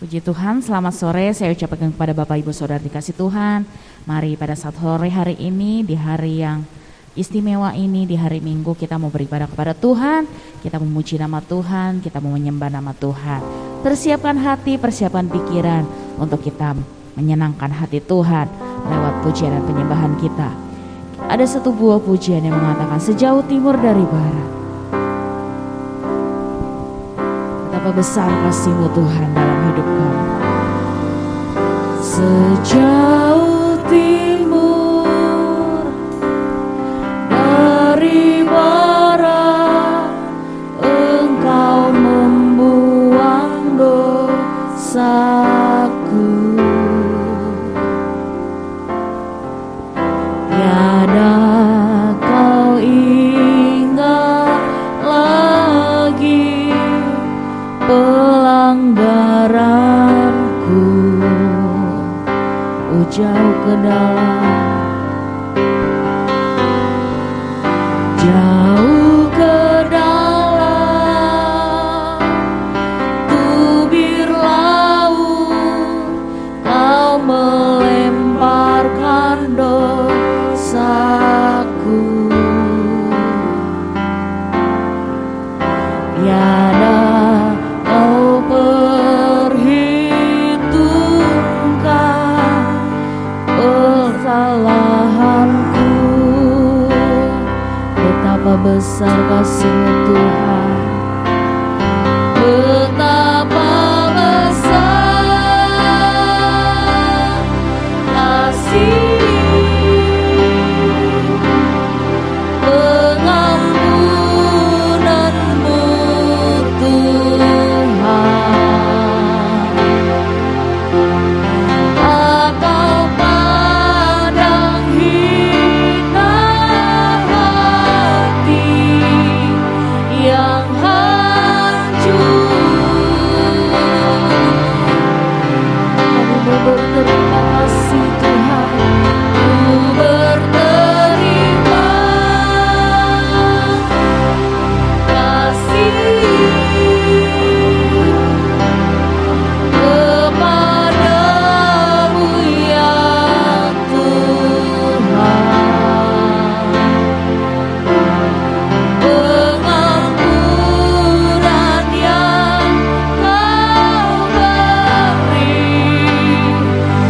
Puji Tuhan, selamat sore saya ucapkan kepada Bapak Ibu Saudara dikasih Tuhan. Mari pada saat sore hari ini, di hari yang istimewa ini, di hari Minggu kita mau beribadah kepada Tuhan. Kita memuji nama Tuhan, kita mau menyembah nama Tuhan. Persiapkan hati, persiapkan pikiran untuk kita menyenangkan hati Tuhan lewat pujian dan penyembahan kita. Ada satu buah pujian yang mengatakan sejauh timur dari barat. Betapa besar kasih-Mu Tuhan dalam hidup kami. Sejauh timur dari barat, Engkau membuang dosaku. Tiada kau ingat lagi pelanggaranku, jauh ke dalam, jauh ke dalam tubir laut, kau melemparkan dosaku. Tiada kau perhitungkan kesalahanku. Betapa besar kasih-Mu Tuhan, betapa besar kasih pengampunan-Mu Tuhan. Atau padang hina hati yang hancur, kami berterima kasih Tuhan, ku berterima kasih kepadamu ya Tuhan. Pengampunan yang Kau beri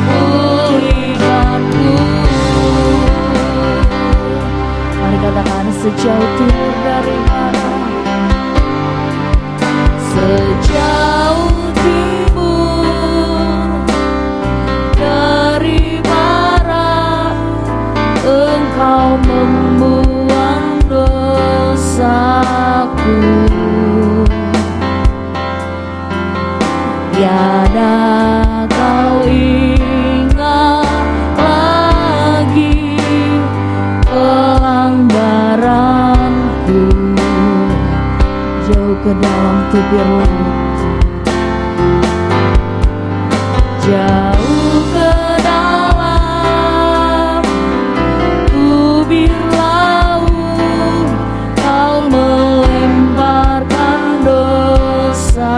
pulihkanku. Mari katakan sejauh timur dari barat, sejauh timur dari barat, Engkau membuang dosaku. Tiada kau ingat lagi pelanggaranku, jauh ke dalam tubir laut, jauh ke dalam tubir laut, Kau melemparkan dosaku.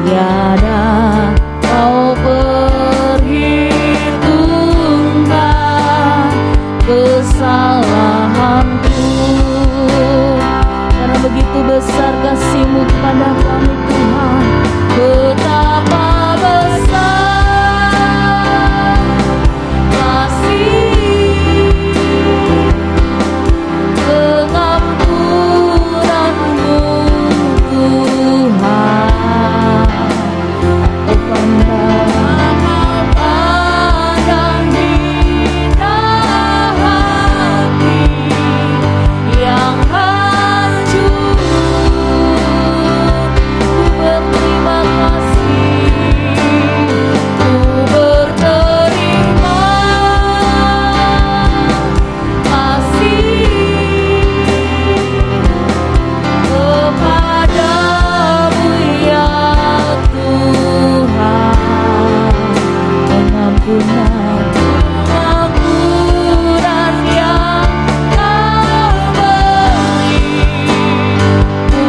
Tiada kau perhitungkan kesalahanku, karena begitu besar kasih-Mu kepada kami Tuhan. Betapa besar kasih pengampunan-Mu Tuhan. Padang hina hati yang hancur, ku berterima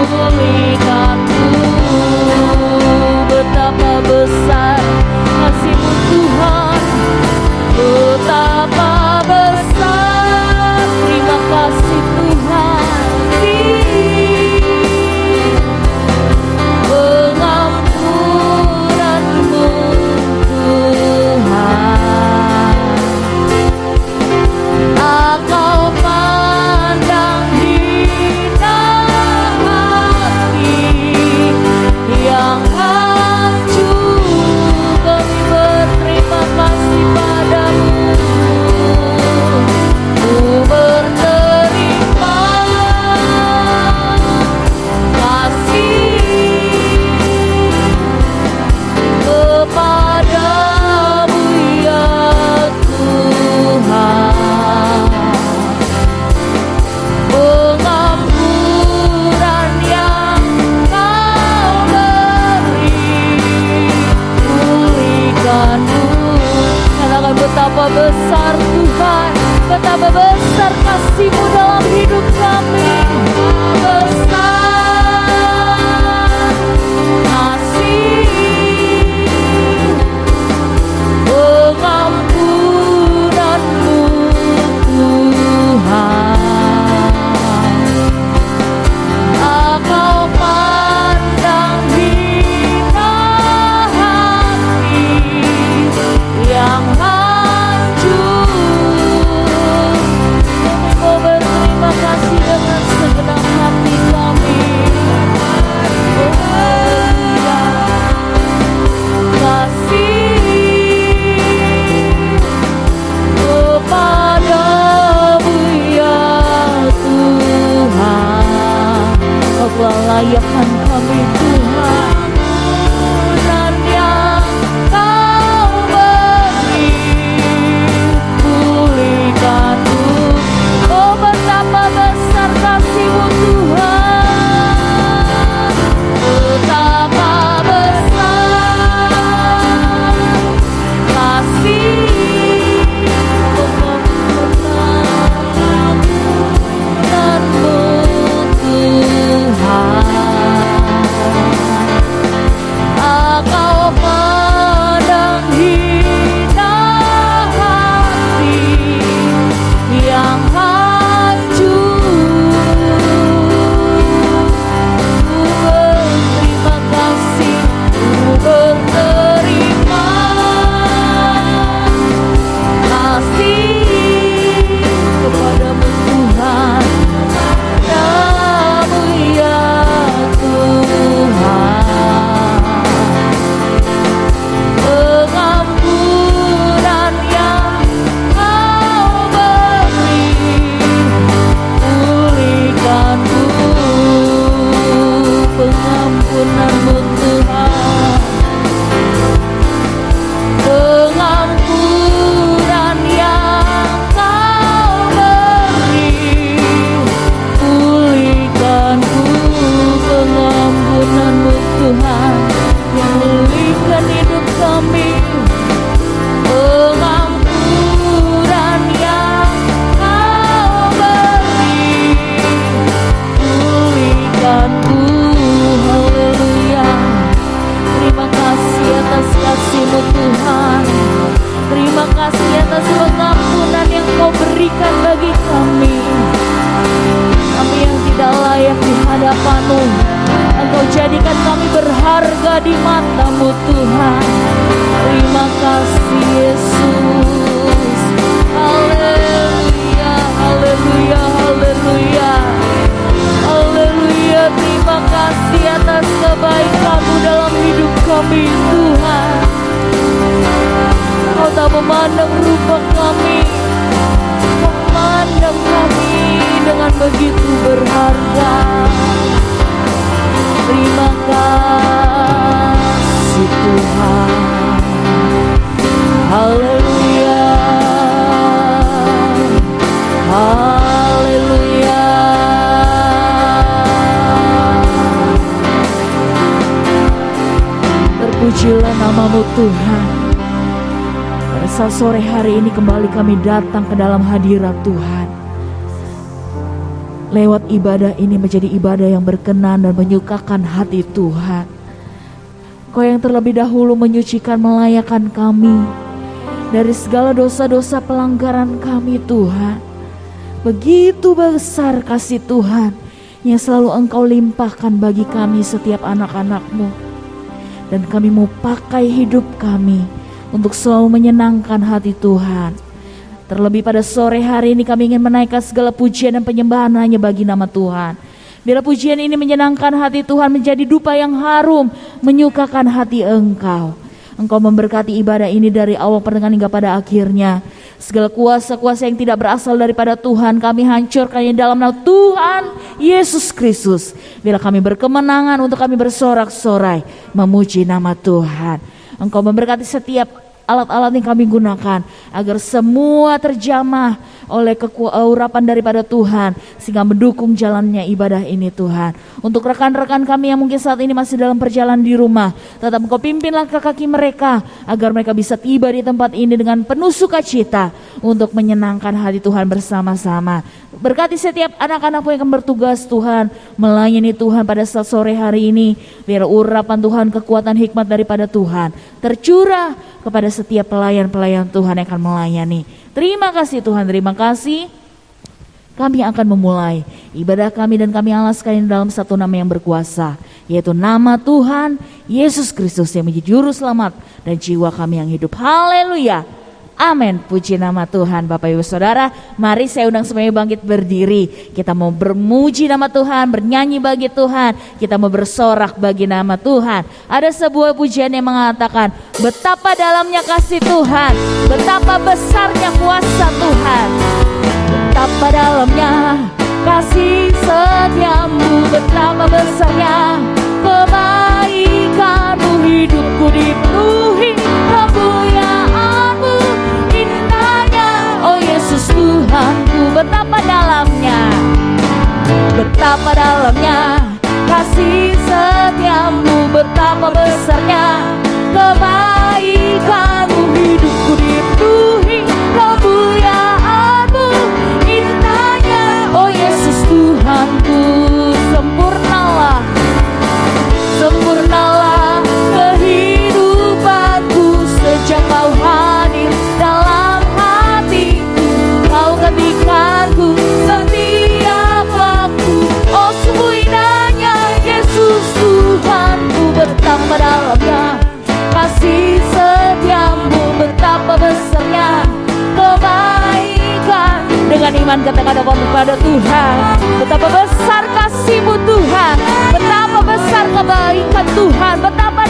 pulih besar Tuhan, betapa besar kasih-Mu dalam hidup kami. Besar kasih pengampunan-Mu Tuhan. Engkau pandang hina hati yang hancur. Kau berterima kasih dengan segenap hati kami. Kasih kepadamu ya Tuhan. Kau telah layakkan kami Tuhan, dan yang Kau beri pulihkan-Mu. Oh betapa besar kasih-Mu Tuhan, betapa besar kasih pengampunan-Mu Tuhan. Engkau pandang hina hati yang hancur. Terima kasih, berterima kasih kepadamu Tuhan. Kepadamu ya Tuhan. Pengampunan yang Kau beri, pulihkan-Mu. Pengampunan-Mu Tuhan, pengampunan yang Kau beri, pulihkan-Mu. Pengampunan-Mu Tuhan yang pulihkan hidup kami. Pengampunan yang Kau beri, pulihkan-Mu. Haleluya. Terima kasih atas kasih-Mu Tuhan. Terima kasih atas pengampunan yang Kau berikan bagi kami. Kami yang tidak layak di hadapan-Mu, Engkau jadikan kami berharga di mata-Mu Tuhan. Terima kasih Yesus. Haleluya, haleluya, haleluya. Haleluya, terima kasih atas kebaikan-Mu dalam hidup kami Tuhan. Kau tak memandang rupa kami, Kau memandang kami dengan begitu berharga. Terima kasih Tuhan. Haleluya, haleluya. Terpujilah nama-Mu Tuhan. Pada saat sore hari ini kembali kami datang ke dalam hadirat Tuhan. Lewat ibadah ini menjadi ibadah yang berkenan dan menyukakan hati Tuhan. Kau yang terlebih dahulu menyucikan, melayakkan kami dari segala dosa-dosa pelanggaran kami Tuhan. Begitu besar kasih Tuhan yang selalu Engkau limpahkan bagi kami setiap anak-anak-Mu. Dan kami mau pakai hidup kami untuk selalu menyenangkan hati Tuhan. Terlebih pada sore hari ini kami ingin menaikkan segala pujian dan penyembahan hanya bagi nama Tuhan. Bila pujian ini menyenangkan hati Tuhan, menjadi dupa yang harum, menyukakan hati Engkau. Engkau memberkati ibadah ini dari awal pertengahan hingga pada akhirnya. Segala kuasa-kuasa yang tidak berasal daripada Tuhan, kami hancurkan dalam nama Tuhan Yesus Kristus. Bila kami berkemenangan untuk kami bersorak-sorai memuji nama Tuhan. Engkau memberkati setiap alat-alat yang kami gunakan, agar semua terjamah oleh urapan daripada Tuhan, sehingga mendukung jalannya ibadah ini Tuhan. Untuk rekan-rekan kami yang mungkin saat ini masih dalam perjalanan di rumah, tetap Engkau pimpin langkah kaki mereka, agar mereka bisa tiba di tempat ini dengan penuh sukacita, untuk menyenangkan hati Tuhan bersama-sama. Berkati setiap anak-anakmu yang akan bertugas Tuhan, melayani Tuhan pada saat sore hari ini. Biar urapan Tuhan, kekuatan hikmat daripada Tuhan tercurah kepada setiap pelayan-pelayan Tuhan yang akan melayani. Terima kasih Tuhan, terima kasih. Kami akan memulai ibadah kami dan kami alaskan dalam satu nama yang berkuasa, yaitu nama Tuhan Yesus Kristus yang menjadi juru selamat dan jiwa kami yang hidup. Haleluya. Amin, puji nama Tuhan. Bapak Ibu Saudara, mari saya undang semuanya bangkit berdiri. Kita mau bermuji nama Tuhan, bernyanyi bagi Tuhan. Kita mau bersorak bagi nama Tuhan. Ada sebuah pujian yang mengatakan, betapa dalamnya kasih Tuhan, betapa besarnya kuasa Tuhan. Betapa dalamnya kasih setiamu, betapa besarnya kebaikanmu, hidupku dipenuhi kemuliaanmu, indahnya oh Yesus Tuhanku. Betapa dalamnya kasih setiamu, betapa besarnya kebaikanmu, hidupku dipenuhi kemuliaanmu, indahnya oh Yesus Tuhanku. Sempurnalah kehidupanku sejak kau hadir dalam hatiku. Kau ketikkanku setiap waktu, oh sungguh indahnya Yesus Tuhanku. Betapa dalamnya kasih setiamu, betapa besarnya kebaikan. Dengan iman katakan kepada Tuhan, betapa besar kasih-Mu Tuhan, betapa besar kebaikan Tuhan, betapa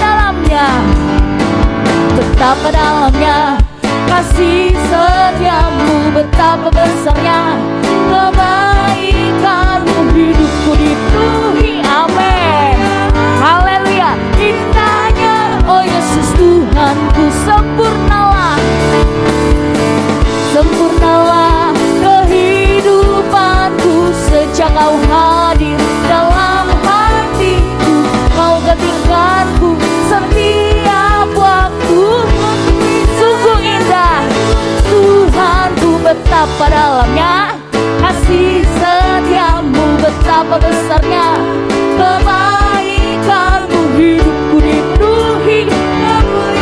dalamnya kasih setiamu, betapa besarnya kebaikanmu, hidupku dipenuhi. Amin, haleluya. Indahnya oh Yesus Tuhanku. Sempurnalah kehidupanku sejak kau hadir dalam hatiku. Kau ketikkanku setiap waktu. Sungguh indah Tuhanku, betapa dalamnya kasih setiamu, betapa besarnya kebaikanmu, hidupku dipenuhi.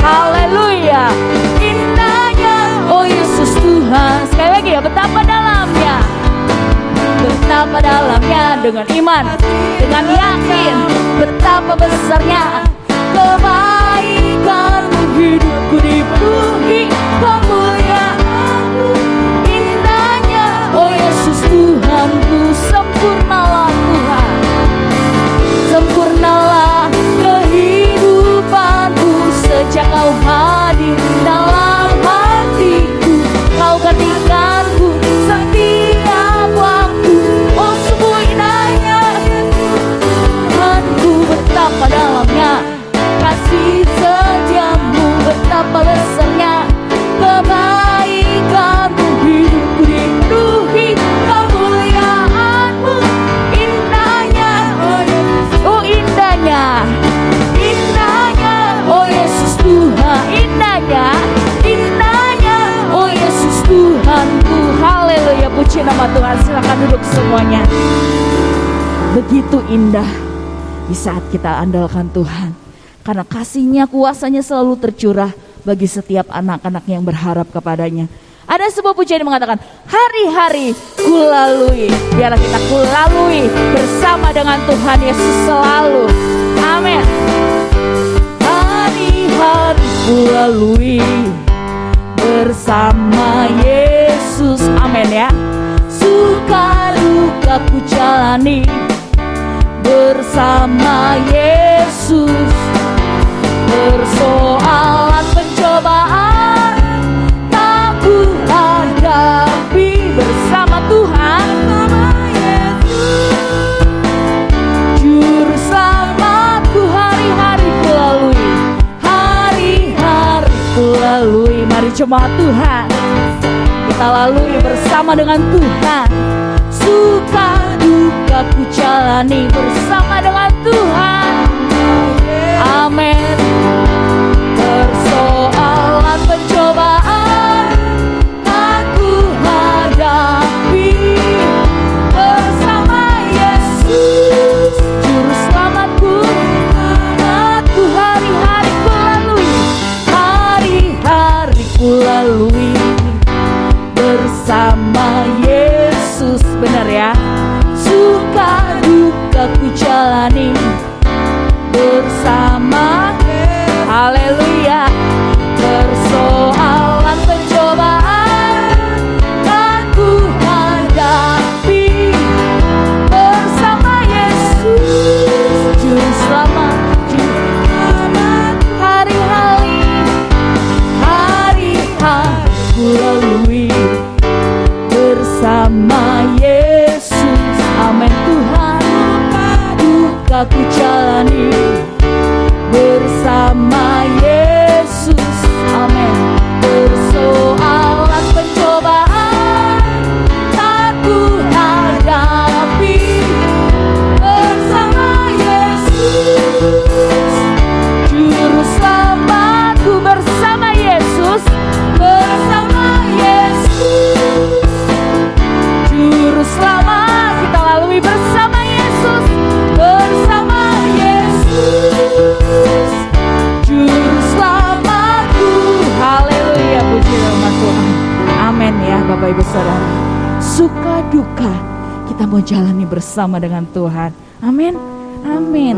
Haleluya, indahnya oh Yesus Tuhan. Sekali lagi ya, betapa dalamnya dengan iman, dengan yakin, betapa besarnya kebaikanmu, hidupku dipenuhi kemuliaanmu, indahnya oh Yesus Tuhanku. Sempurnalah Tuhan, sempurnalah kehidupanku sejak kau hadir dalam hatiku. Kau ketikkanku setiap waktu, oh sungguh indahnya Tuhanku. Betapa dalamnya kasih setiamu, betapa besarnya kebaikanmu, hidupku dipenuhi kemuliaanmu, indahnya oh indahnya oh Yesus Tuhan, indahnya oh Yesus Tuhanku. Haleluya, puji nama Tuhan. Silakan duduk semuanya. Begitu indah di saat kita andalkan Tuhan, karena kasih-Nya, kuasa-Nya selalu tercurah bagi setiap anak-anak yang berharap kepadanya. Ada sebuah pujian yang mengatakan, hari-hari kulalui, biarlah kita kulalui bersama dengan Tuhan Yesus selalu. Amin. Hari-hari kulalui bersama Yesus. Amin ya. Suka duka ku jalani bersama Yesus. Persoalan pencobaan tak ku hadapi bersama Tuhan, bersama Yesus. Juru selamatku, hari-hari ku lalui, hari-hari ku lalui. Mari jemaat Tuhan, kita lalui bersama dengan Tuhan. Suka duka ku jalani bersama dengan Tuhan. Amin. Persoalan pencobaan aku hadapi bersama Yesus Juru Selamatku. Aku hari-hari ku lalui, hari-hari ku lalui bersama Yesus. Benar ya? Suka duka ku jalani bersama. Haleluya. Persoalan pencobaan aku hadapi bersama Yesus Juru Selamat. Hari-hari ku lalui bersama Yesus. Amin Tuhan. Duka ku jalani bersama Yesus. Amin. Persoalan pencobaan aku hadapi bersama Yesus Juru Selamatku. Bersama Yesus, bersama Yesus Juru Selamat. Kita lalui bersama Yesus, bersama Yesus Juru Selamatku. Haleluya, puji nama Tuhan. Amin ya Bapak Ibu Saudara. Suka duka kita mau jalani bersama dengan Tuhan. Amin. Amin.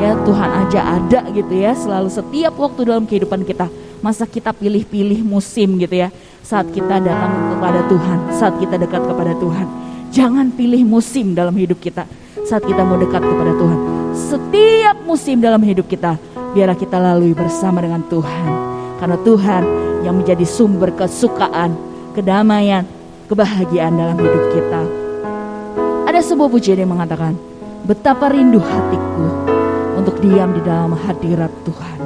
Ya Tuhan aja ada gitu ya, selalu setiap waktu dalam kehidupan kita. Masa kita pilih-pilih musim gitu ya, saat kita datang kepada Tuhan, saat kita dekat kepada Tuhan. Jangan pilih musim dalam hidup kita saat kita mau dekat kepada Tuhan. Setiap musim dalam hidup kita, biarlah kita lalui bersama dengan Tuhan. Karena Tuhan yang menjadi sumber kesukaan, kedamaian, kebahagiaan dalam hidup kita. Ada sebuah pujian yang mengatakan, betapa rindu hatiku untuk diam di dalam hadirat Tuhan.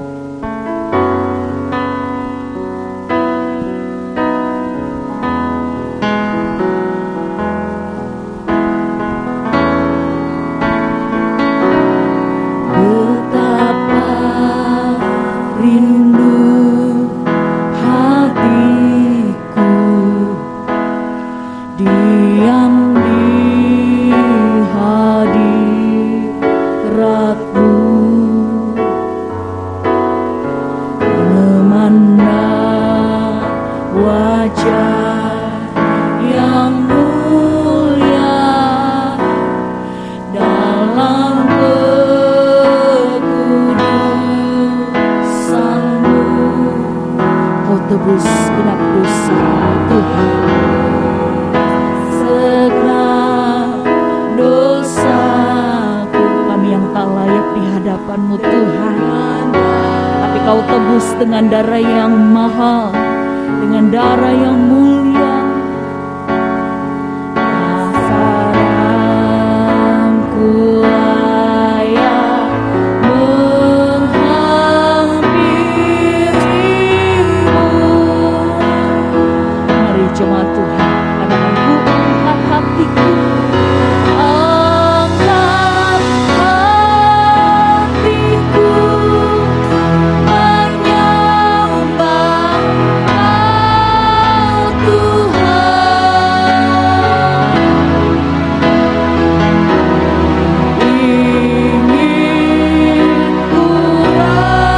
Tebus genap dosa Tuhan, segenap dosaku, kami yang tak layak di hadapan-Mu Tuhan, tapi Kau tebus dengan darah yang mahal, dengan darah yang mulia. Jemaat Tuhan, katakan ku angkat hatiku, angkat hatiku, menyembah Kau Tuhan. Ingin ku rasakan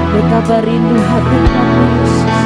betapa rindu hati kami Yesus.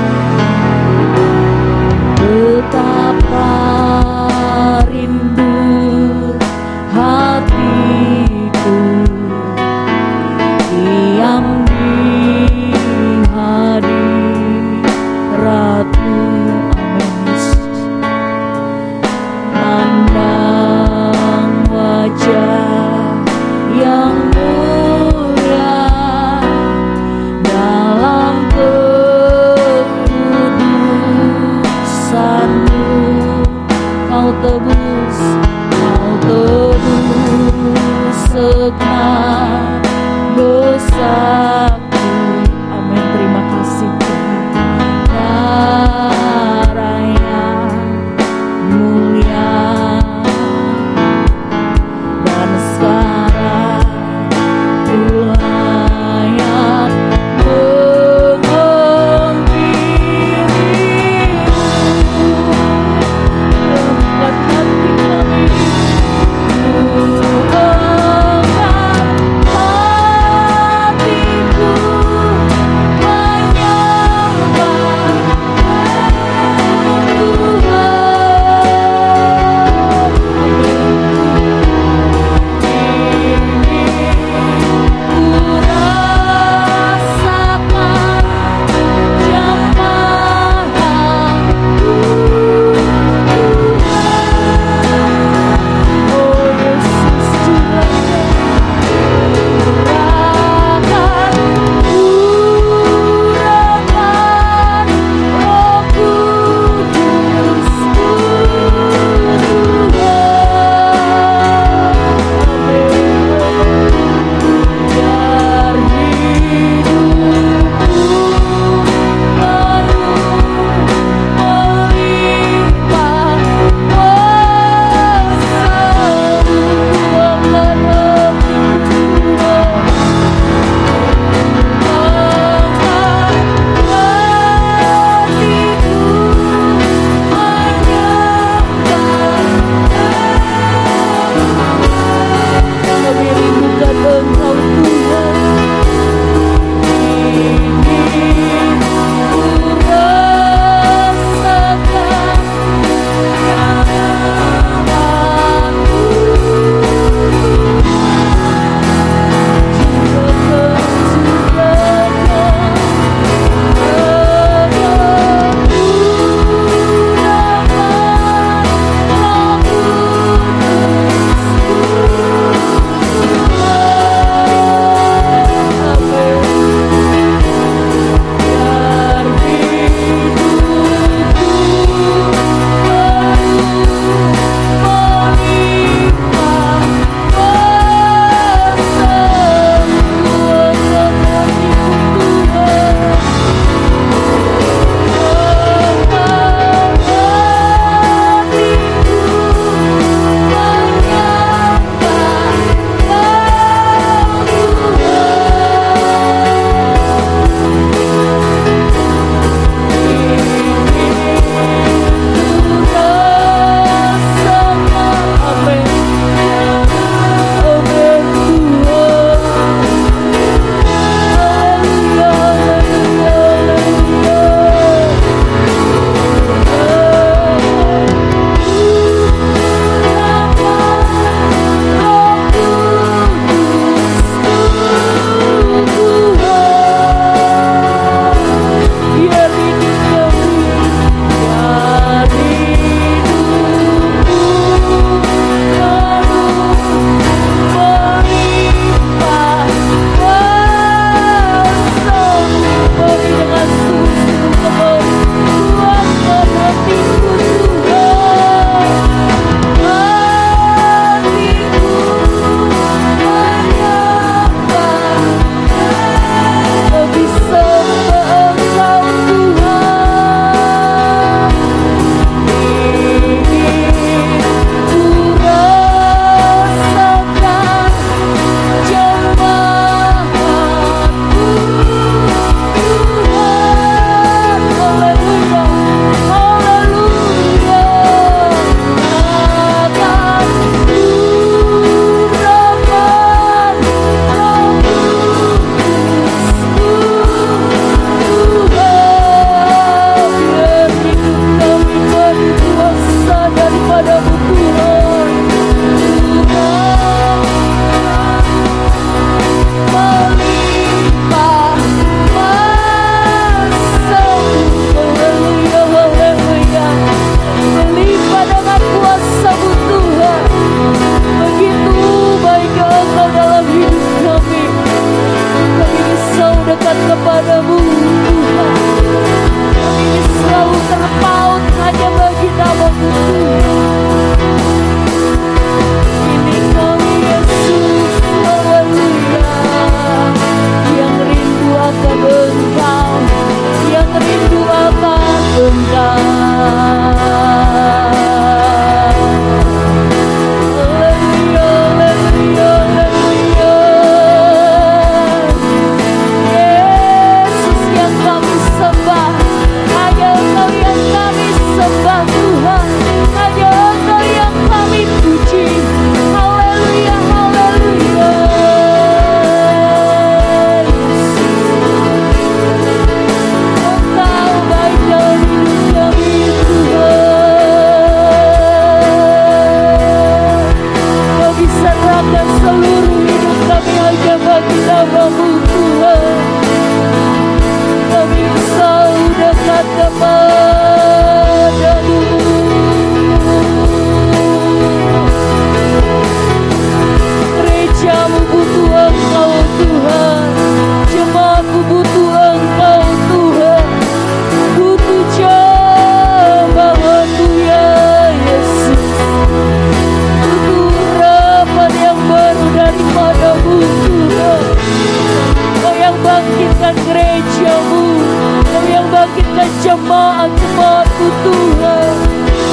jemaat-jemaat-Mu Tuhan,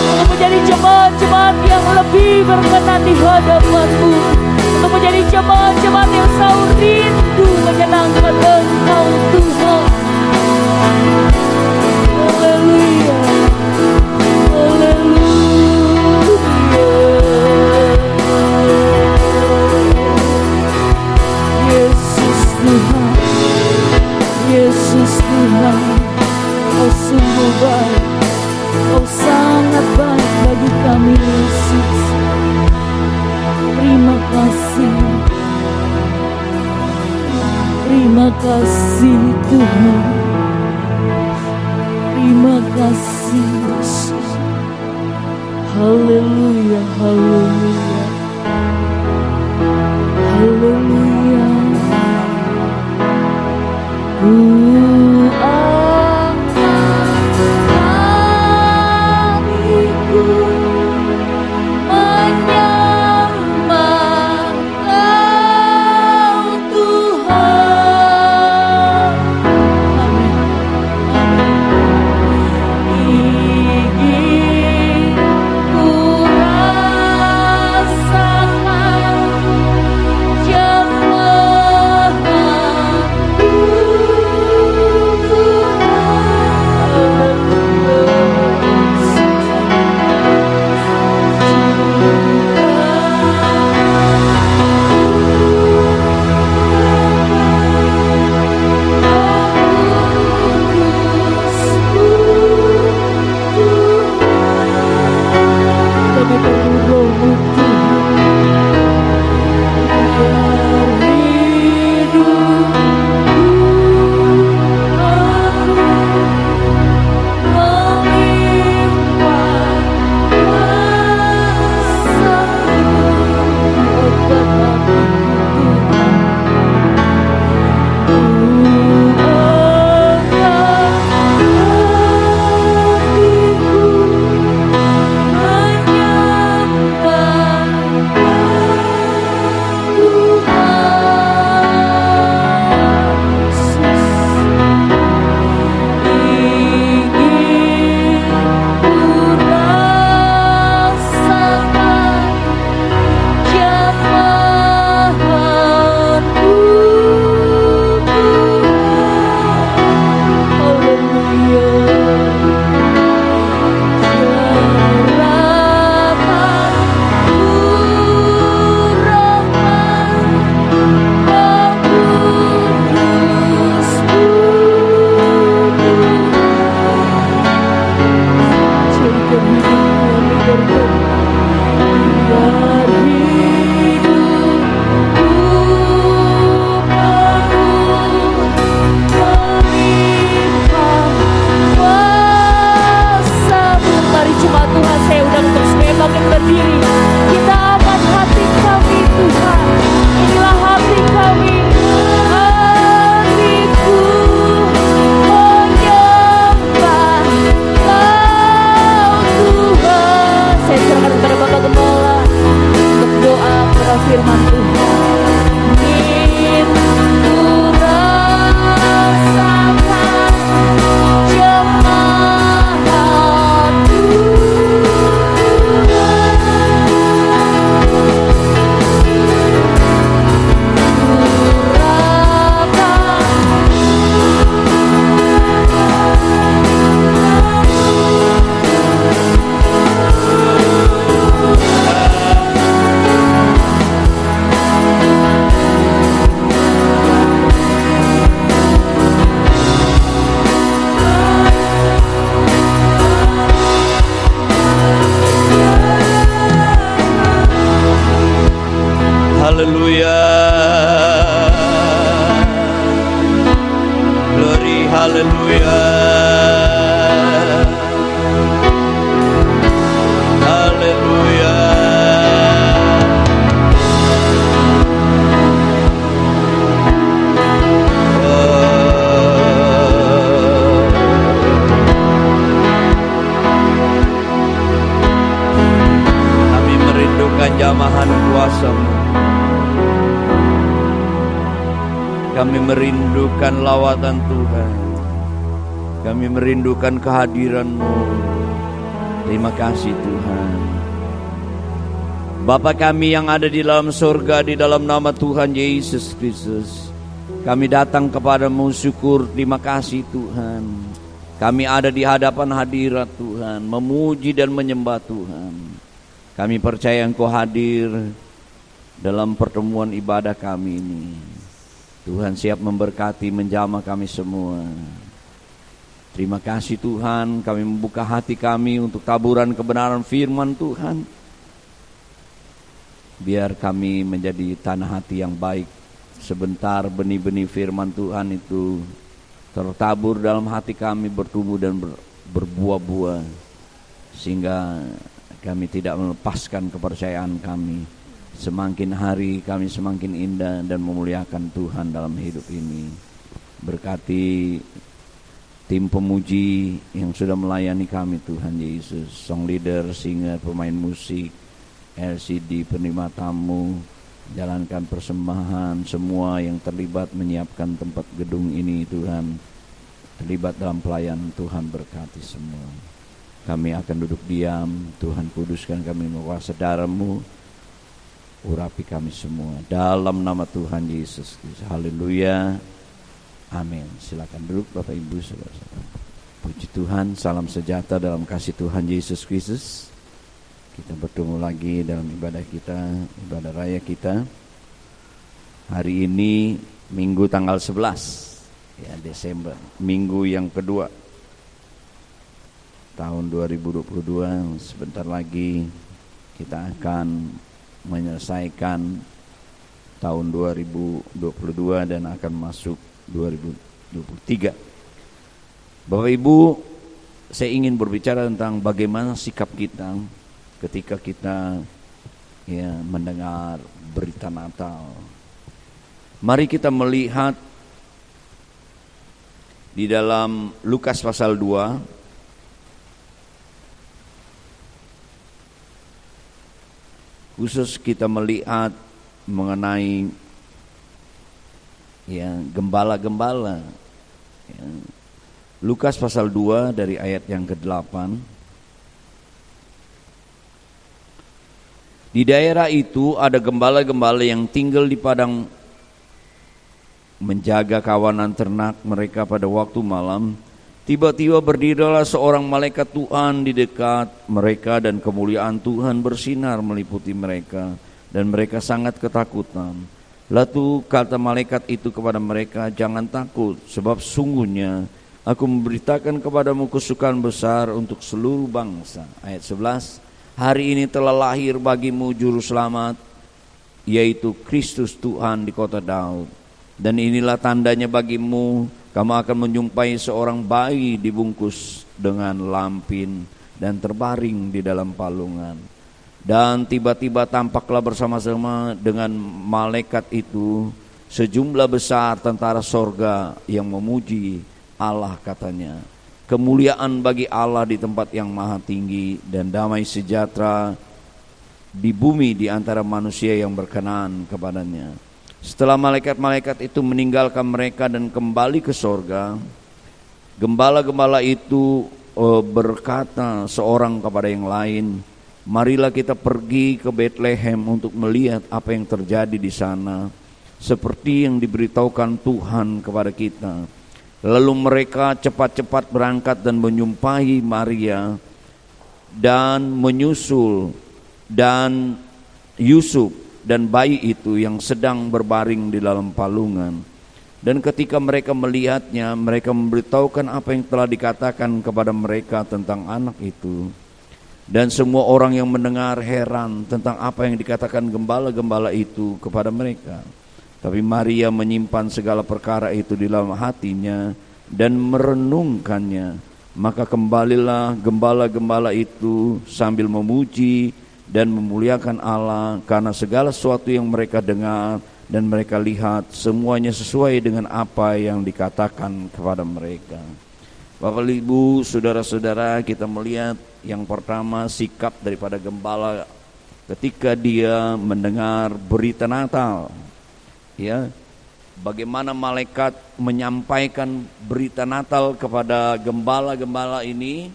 untuk menjadi jemaat-jemaat yang lebih berkenan di hadapan-Mu, untuk menjadi jemaat-jemaat yang selalu rindu menyenangkan Engkau Tuhan. Haleluya, haleluya. Yesus Tuhan, Yesus Tuhan, Kau sungguh baik, Kau sangat baik bagi kami Yesus. Terima kasih, terima kasih Tuhan, terima kasih Yesus. Haleluya, haleluya, haleluya. Kami merindukan lawatan Tuhan. Kami merindukan kehadiran-Mu. Terima kasih Tuhan. Bapa kami yang ada di dalam surga, di dalam nama Tuhan Yesus Kristus, kami datang kepadamu syukur, terima kasih Tuhan. Kami ada di hadapan hadirat Tuhan, memuji dan menyembah Tuhan. Kami percaya Engkau hadir dalam pertemuan ibadah kami ini. Tuhan siap memberkati, menjamah kami semua. Terima kasih Tuhan, kami membuka hati kami untuk taburan kebenaran firman Tuhan. Biar kami menjadi tanah hati yang baik. Sebentar benih-benih firman Tuhan itu tertabur dalam hati kami, bertumbuh dan berbuah-buah, sehingga kami tidak melepaskan kepercayaan kami. Semakin hari kami semakin indah dan memuliakan Tuhan dalam hidup ini. Berkati tim pemuji yang sudah melayani kami Tuhan Yesus, song leader, singer, pemain musik, LCD, penerima tamu, jalankan persembahan, semua yang terlibat menyiapkan tempat gedung ini Tuhan, terlibat dalam pelayanan Tuhan, berkati semua. Kami akan duduk diam, Tuhan kuduskan kami menguasa darah-Mu, urapi kami semua dalam nama Tuhan Yesus Kristus. Haleluya, amin. Silakan duduk Bapak Ibu Saudara-saudara. Puji Tuhan, salam sejahtera dalam kasih Tuhan Yesus Kristus. Kita bertemu lagi dalam ibadah kita, ibadah raya kita. Hari ini Minggu tanggal 11 ya, Desember, minggu yang kedua tahun 2022. Sebentar lagi kita akan menyelesaikan tahun 2022 dan akan masuk 2023. Bapak Ibu, saya ingin berbicara tentang bagaimana sikap kita ketika kita mendengar berita Natal. Mari kita melihat di dalam Lukas pasal 2 khusus kita melihat mengenai gembala-gembala. Lukas pasal 2 dari ayat yang ke-8. Di daerah itu ada gembala-gembala yang tinggal di padang menjaga kawanan ternak mereka pada waktu malam. Tiba-tiba berdirilah seorang malaikat Tuhan di dekat mereka dan kemuliaan Tuhan bersinar meliputi mereka dan mereka sangat ketakutan. Lalu kata malaikat itu kepada mereka, "Jangan takut, sebab sungguhnya aku memberitakan kepadamu kesukaan besar untuk seluruh bangsa." Ayat 11. Hari ini telah lahir bagimu juru selamat, yaitu Kristus Tuhan di kota Daud. Dan inilah tandanya bagimu, kamu akan menjumpai seorang bayi dibungkus dengan lampin dan terbaring di dalam palungan. Dan tiba-tiba tampaklah bersama-sama dengan malaikat itu sejumlah besar tentara sorga yang memuji Allah, katanya, "Kemuliaan bagi Allah di tempat yang maha tinggi dan damai sejahtera di bumi di antara manusia yang berkenan kepadanya." Setelah malaikat-malaikat itu meninggalkan mereka dan kembali ke sorga, gembala-gembala itu berkata seorang kepada yang lain, "Marilah kita pergi ke Betlehem untuk melihat apa yang terjadi di sana, seperti yang diberitahukan Tuhan kepada kita." Lalu mereka cepat-cepat berangkat dan menjumpai Maria dan menyusul dan Yusuf dan bayi itu yang sedang berbaring di dalam palungan. Dan ketika mereka melihatnya, mereka memberitahukan apa yang telah dikatakan kepada mereka tentang anak itu. Dan semua orang yang mendengar heran tentang apa yang dikatakan gembala-gembala itu kepada mereka. Tapi Maria menyimpan segala perkara itu di dalam hatinya dan merenungkannya. Maka kembalilah gembala-gembala itu sambil memuji dan memuliakan Allah karena segala sesuatu yang mereka dengar dan mereka lihat, semuanya sesuai dengan apa yang dikatakan kepada mereka. Bapak Ibu, saudara-saudara, kita melihat yang pertama sikap daripada gembala ketika dia mendengar berita Natal. Ya, bagaimana malaikat menyampaikan berita Natal kepada gembala-gembala ini,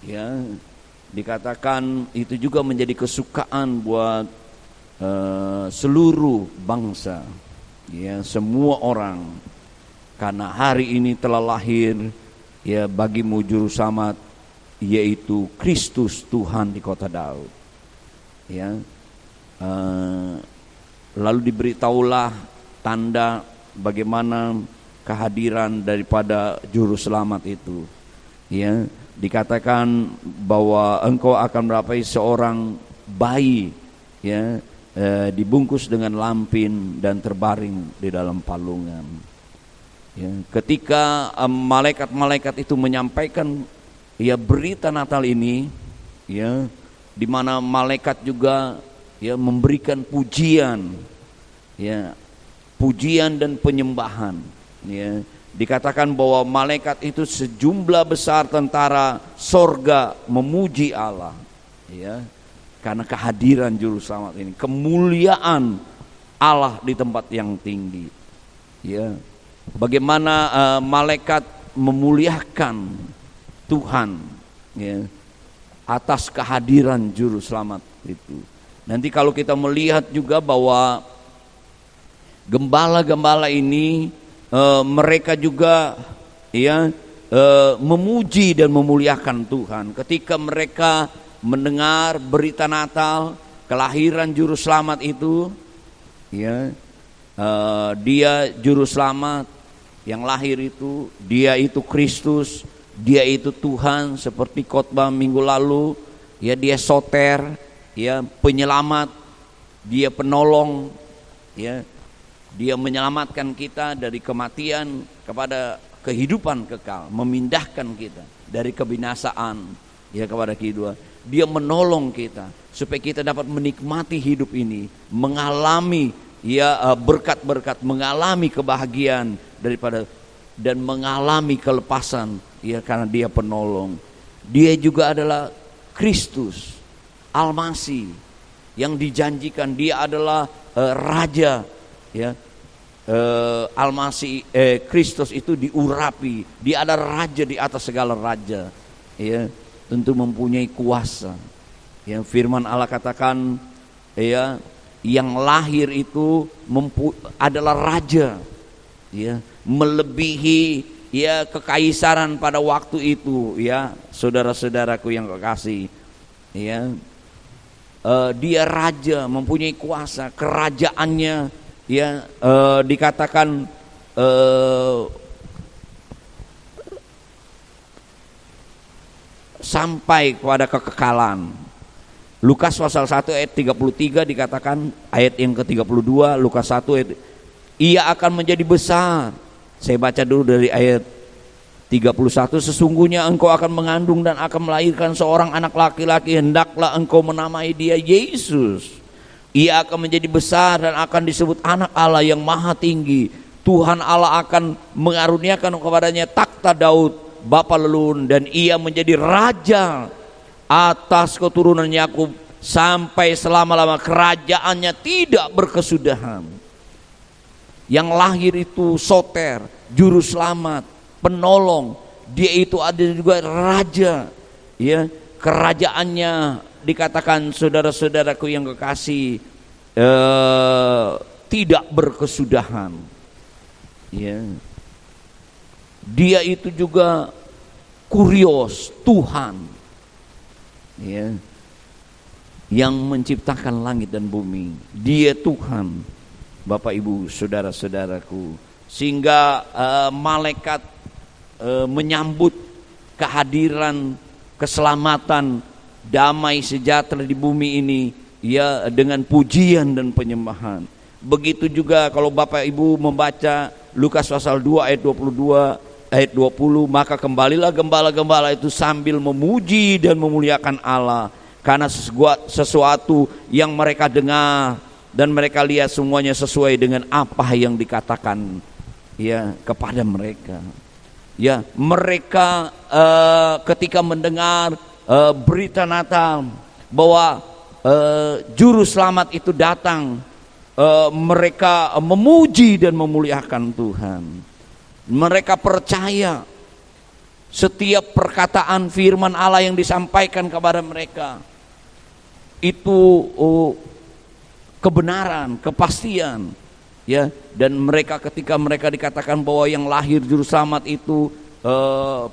ya, dikatakan itu juga menjadi kesukaan buat seluruh bangsa, ya, semua orang, karena hari ini telah lahir, ya, bagimu juru selamat, yaitu Kristus Tuhan di kota Daud, ya. Lalu diberitahulah tanda bagaimana kehadiran daripada juru selamat itu, ya. Dikatakan bahwa engkau akan mendapati seorang bayi, ya, dibungkus dengan lampin dan terbaring di dalam palungan, ya. Ketika malaikat-malaikat itu menyampaikan, ya, berita Natal ini, ya, di mana malaikat juga, ya, memberikan pujian, ya, pujian dan penyembahan, ya. Dikatakan bahwa malaikat itu sejumlah besar tentara sorga memuji Allah, ya, karena kehadiran juru selamat ini, kemuliaan Allah di tempat yang tinggi, ya. Bagaimana malaikat memuliakan Tuhan, ya, atas kehadiran juru selamat itu. Nanti kalau kita melihat juga bahwa gembala-gembala ini, mereka juga, ya, memuji dan memuliakan Tuhan ketika mereka mendengar berita Natal, kelahiran juru selamat itu, ya. Dia juru selamat yang lahir itu, dia itu Kristus, dia itu Tuhan, seperti khotbah minggu lalu, ya, dia soter, ya, penyelamat, dia penolong, ya. Dia menyelamatkan kita dari kematian kepada kehidupan kekal, memindahkan kita dari kebinasaan, ya, kepada kehidupan. Dia menolong kita supaya kita dapat menikmati hidup ini, mengalami, ya, berkat-berkat, mengalami kebahagiaan daripada dan mengalami kelepasan, ya, karena dia penolong. Dia juga adalah Kristus, Almasih yang dijanjikan. Dia adalah raja, ya. Almasih, Kristus itu diurapi, dia ada raja di atas segala raja, ya, tentu mempunyai kuasa. Ya, firman Allah katakan, ya, yang lahir itu adalah raja, ya, melebihi, ya, kekaisaran pada waktu itu, ya, saudara-saudaraku yang kekasih, ya. Dia raja, mempunyai kuasa, kerajaannya, ya, dikatakan sampai kepada kekekalan. Lukas pasal 1 ayat 33 dikatakan, ayat yang ke-32, Lukas 1 ayat, ia akan menjadi besar. Saya baca dulu dari ayat 31, sesungguhnya engkau akan mengandung dan akan melahirkan seorang anak laki-laki, hendaklah engkau menamai dia Yesus. Ia akan menjadi besar dan akan disebut anak Allah yang maha tinggi. Tuhan Allah akan mengaruniakan kepadanya takhta Daud bapa leluhur, dan ia menjadi raja atas keturunan Yakub sampai selama-lama. Kerajaannya tidak berkesudahan. Yang lahir itu soter, juru selamat, penolong. Dia itu ada juga raja, ya. Kerajaannya dikatakan, saudara-saudaraku yang kekasih, tidak berkesudahan, ya. Dia itu juga Kurios, Tuhan, ya, yang menciptakan langit dan bumi. Dia Tuhan, Bapak Ibu, saudara-saudaraku. Sehingga malaikat menyambut kehadiran keselamatan, damai sejahtera di bumi ini, ya, dengan pujian dan penyembahan. Begitu juga kalau Bapak Ibu membaca Lukas pasal 2 ayat 22 ayat 20, maka kembalilah gembala-gembala itu sambil memuji dan memuliakan Allah karena sesuatu yang mereka dengar dan mereka lihat semuanya sesuai dengan apa yang dikatakan, ya, kepada mereka. Ya, mereka ketika mendengar berita Natal bahwa juru selamat itu datang, mereka memuji dan memuliakan Tuhan. Mereka percaya setiap perkataan firman Allah yang disampaikan kepada mereka itu kebenaran, kepastian, ya. Dan mereka ketika mereka dikatakan bahwa yang lahir juru selamat itu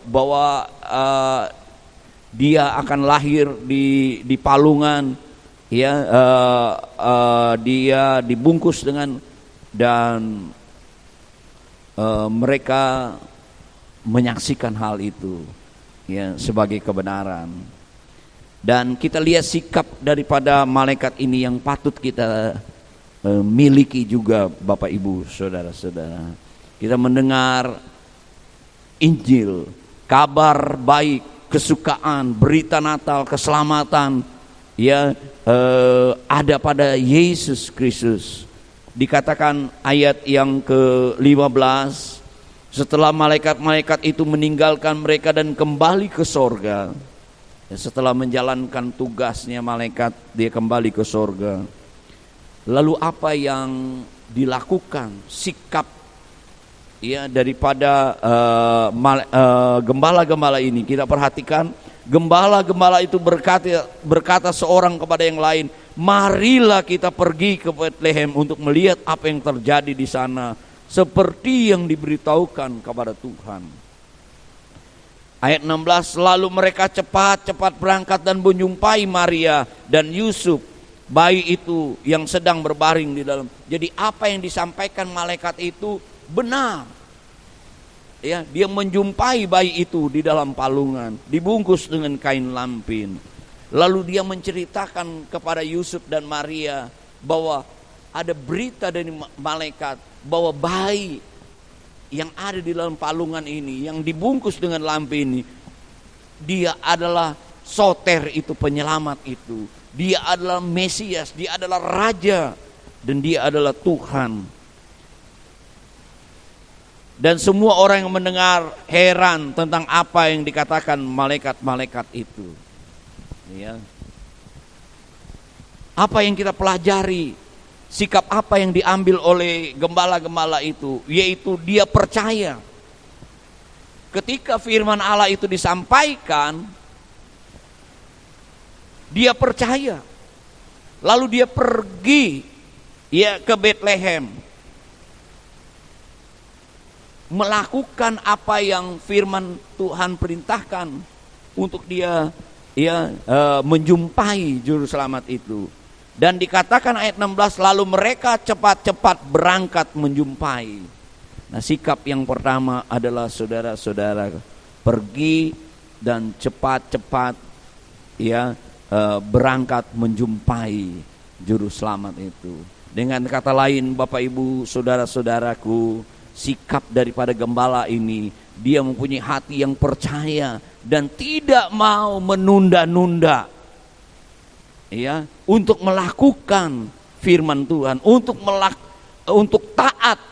bahwa dia akan lahir di palungan, ya, dia dibungkus dengan, dan mereka menyaksikan hal itu, ya, sebagai kebenaran. Dan kita lihat sikap daripada malaikat ini yang patut kita miliki juga, Bapak Ibu, saudara-saudara. Kita mendengar Injil, kabar baik, kesukaan, berita Natal, keselamatan, ya, ada pada Yesus Kristus. Dikatakan ayat yang ke-15, setelah malaikat-malaikat itu meninggalkan mereka dan kembali ke sorga. Setelah menjalankan tugasnya malaikat, dia kembali ke sorga. Lalu apa yang dilakukan, sikap, ya, daripada gembala-gembala ini? Kita perhatikan, gembala-gembala itu berkata seorang kepada yang lain, marilah kita pergi ke Betlehem untuk melihat apa yang terjadi di sana, seperti yang diberitahukan kepada Tuhan. Ayat 16, lalu mereka cepat-cepat berangkat dan menjumpai Maria dan Yusuf, bayi itu yang sedang berbaring di dalam. Jadi apa yang disampaikan malaikat itu benar. Ya, dia menjumpai bayi itu di dalam palungan, dibungkus dengan kain lampin. Lalu dia menceritakan kepada Yusuf dan Maria bahwa ada berita dari malaikat bahwa bayi yang ada di dalam palungan ini, yang dibungkus dengan lampin ini, dia adalah Soter, itu penyelamat itu. Dia adalah Mesias, dia adalah Raja, dan dia adalah Tuhan. Dan semua orang yang mendengar heran tentang apa yang dikatakan malaikat-malaikat itu. Ya. Apa yang kita pelajari? Sikap apa yang diambil oleh gembala-gembala itu? Yaitu dia percaya. Ketika firman Allah itu disampaikan, dia percaya. Lalu dia pergi, ya, ke Betlehem, melakukan apa yang firman Tuhan perintahkan untuk dia, ya, menjumpai juru selamat itu. Dan dikatakan ayat 16, lalu mereka cepat-cepat berangkat menjumpai. Nah, sikap yang pertama adalah, saudara-saudara, pergi dan cepat-cepat, ya, berangkat menjumpai juru selamat itu. Dengan kata lain, Bapak Ibu, saudara-saudaraku, sikap daripada gembala ini, dia mempunyai hati yang percaya dan tidak mau menunda-nunda, ya, untuk melakukan firman Tuhan, untuk taat,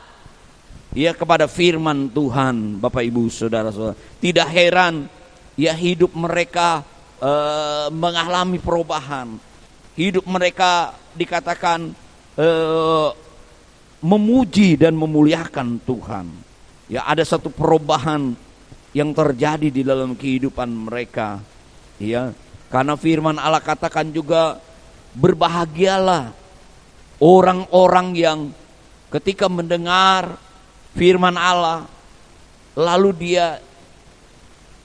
ya, kepada firman Tuhan. Bapak Ibu, saudara-saudara, tidak heran, ya, hidup mereka mengalami perubahan. Hidup mereka dikatakan memuji dan memuliakan Tuhan. Ya, ada satu perubahan yang terjadi di dalam kehidupan mereka, ya. Karena firman Allah katakan juga, berbahagialah orang-orang yang ketika mendengar firman Allah lalu dia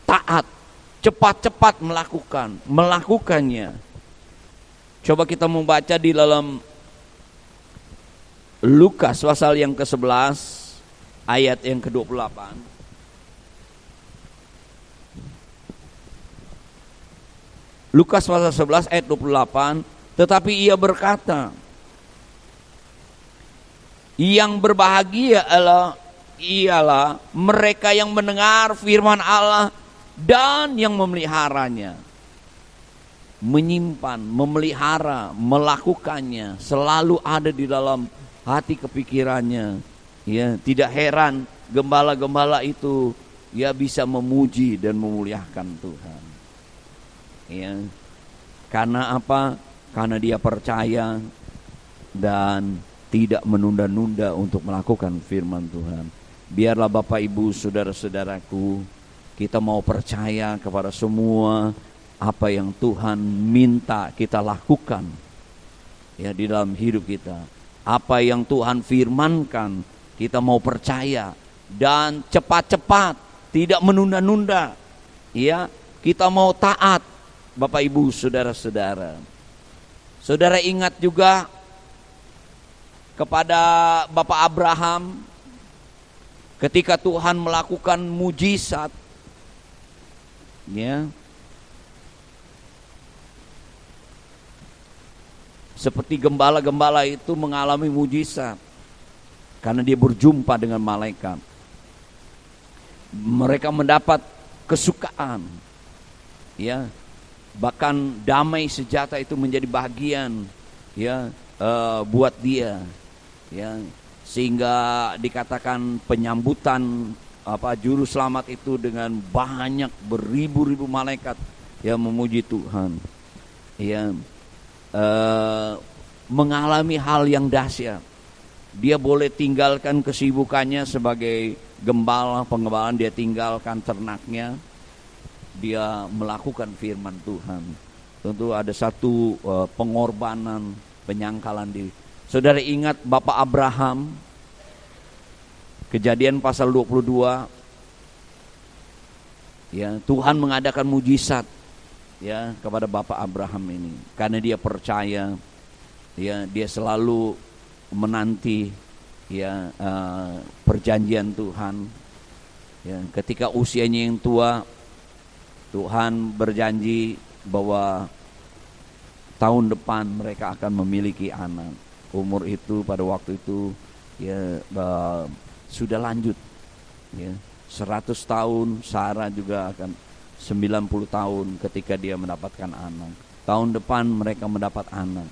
taat, cepat-cepat melakukannya. Coba kita membaca di dalam Lukas pasal yang ke-11 ayat yang ke-28. Lukas pasal 11 ayat 28, tetapi ia berkata, yang berbahagia ialah mereka yang mendengar firman Allah dan yang memeliharanya, menyimpan, memelihara, melakukannya, selalu ada di dalam hati kepikirannya. Ya, tidak heran gembala-gembala itu, ya, bisa memuji dan memuliakan Tuhan. Ya, karena apa? Karena dia percaya dan tidak menunda-nunda untuk melakukan firman Tuhan. Biarlah Bapak Ibu saudara-saudaraku, kita mau percaya kepada semua apa yang Tuhan minta kita lakukan ya di dalam hidup kita. Apa yang Tuhan firmankan, kita mau percaya dan cepat-cepat, tidak menunda-nunda. Ya, kita mau taat Bapak Ibu saudara-saudara. Saudara ingat juga kepada Bapak Abraham ketika Tuhan melakukan mujizat, ya, seperti gembala-gembala itu mengalami mujizat karena dia berjumpa dengan malaikat. Mereka mendapat kesukaan, ya, bahkan damai sejahtera itu menjadi bagian, ya, buat dia, ya, sehingga dikatakan penyambutan juru selamat itu dengan banyak beribu-ribu malaikat yang memuji Tuhan, ya, mengalami hal yang dahsyat. Dia boleh tinggalkan kesibukannya sebagai gembala, pengembalaan, dia tinggalkan ternaknya, dia melakukan firman Tuhan. Tentu ada satu pengorbanan, penyangkalan diri. Saudara ingat Bapak Abraham, Kejadian pasal 22, ya, Tuhan mengadakan mujizat, ya, kepada Bapak Abraham ini karena dia percaya, ya, dia selalu menanti, ya, perjanjian Tuhan, ya, ketika usianya yang tua, Tuhan berjanji bahwa tahun depan mereka akan memiliki anak. Umur itu pada waktu itu, ya, sudah lanjut, ya, 100 tahun. Sarah juga akan 90 tahun ketika dia mendapatkan anak. Tahun depan mereka mendapat anak.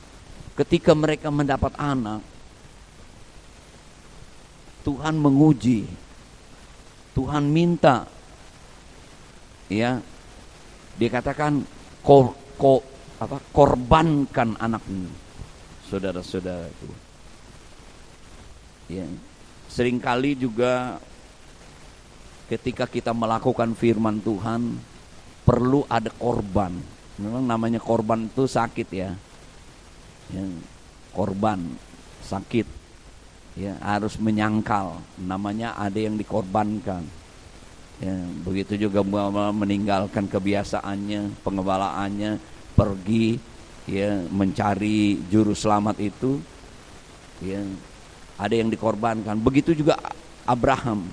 Ketika mereka mendapat anak, Tuhan menguji, Tuhan minta, ya, dia katakan korbankan anakmu, saudara-saudara itu. Ya, seringkali juga ketika kita melakukan firman Tuhan perlu ada korban. Memang namanya korban itu sakit, ya. Ya, korban sakit, ya, harus menyangkal. Namanya ada yang dikorbankan. Ya, begitu juga meninggalkan kebiasaannya, pengembalaannya, pergi, ya, mencari juru selamat itu, ya, ada yang dikorbankan. Begitu juga Abraham,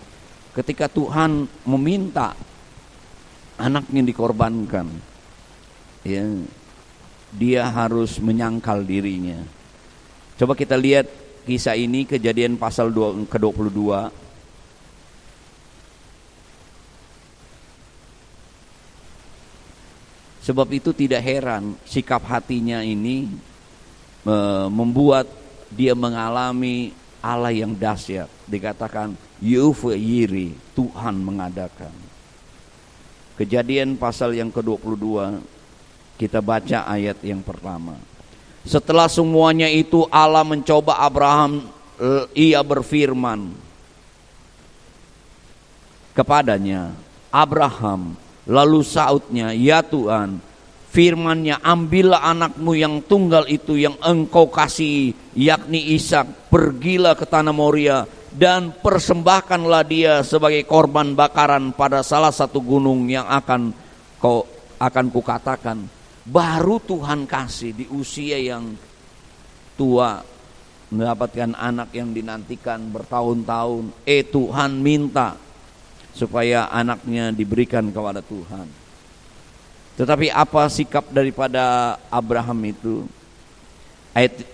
ketika Tuhan meminta anaknya dikorbankan, ya, dia harus menyangkal dirinya. Coba kita lihat kisah ini, Kejadian pasal ke-22. Sebab itu tidak heran sikap hatinya ini membuat dia mengalami Allah yang dahsyat. Dikatakan Yehovah Yireh, Tuhan mengadakan. Kejadian pasal yang ke-22, kita baca ayat yang pertama. Setelah semuanya itu Allah mencoba Abraham, ia berfirman kepadanya, Abraham. Lalu sautnya, ya Tuhan, firman-Nya, ambillah anakmu yang tunggal itu yang engkau kasihi, yakni Ishak, pergilah ke tanah Moria dan persembahkanlah dia sebagai korban bakaran pada salah satu gunung yang akan kukatakan. Baru Tuhan kasih di usia yang tua, mendapatkan anak yang dinantikan bertahun-tahun. Tuhan minta supaya anaknya diberikan kepada Tuhan. Tetapi apa sikap daripada Abraham itu? Ayat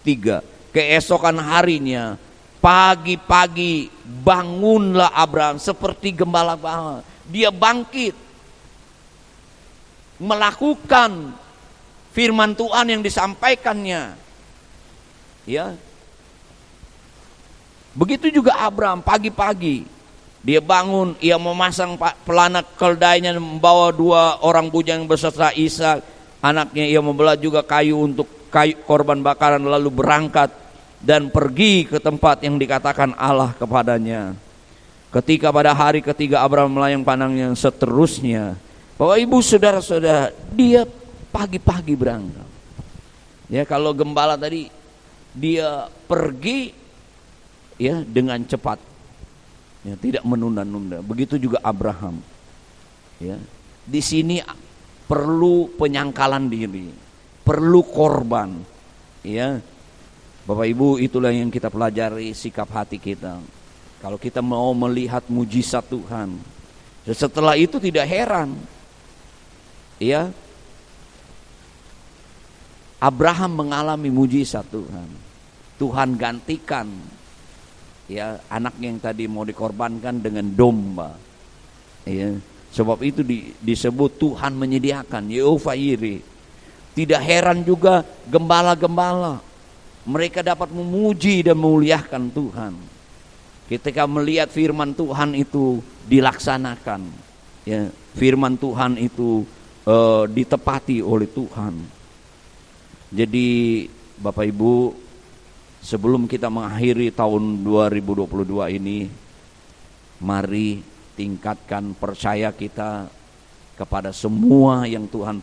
3. Keesokan harinya, pagi-pagi bangunlah Abraham seperti gembala-gembala. Dia bangkit melakukan firman Tuhan yang disampaikannya. Ya. Begitu juga Abraham pagi-pagi dia bangun, ia memasang pelana keldainya, membawa 2 orang bujang beserta Ishak anaknya. Ia membelah juga kayu untuk korban bakaran, lalu berangkat. dan pergi ke tempat yang dikatakan Allah kepadanya. Ketika pada hari ketiga Abraham melayang pandangnya, seterusnya Bapak Ibu saudara-saudara, dia pagi-pagi berangkat. Ya, kalau gembala tadi dia pergi ya dengan cepat, ya, tidak menunda-nunda. Begitu juga Abraham. Ya, di sini perlu penyangkalan diri, perlu korban. Ya, Bapak Ibu, itulah yang kita pelajari sikap hati kita. Kalau kita mau melihat mujizat Tuhan, setelah itu tidak heran, ya, Abraham mengalami mujizat Tuhan. Tuhan gantikan, ya, anaknya yang tadi mau dikorbankan dengan domba. Ya, sebab itu disebut Tuhan menyediakan, Yehova Yireh. Tidak heran juga gembala-gembala, mereka dapat memuji dan memuliakan Tuhan ketika melihat firman Tuhan itu dilaksanakan, ya, firman Tuhan itu ditepati oleh Tuhan. Jadi Bapak Ibu, sebelum kita mengakhiri tahun 2022 ini, mari tingkatkan percaya kita kepada semua yang Tuhan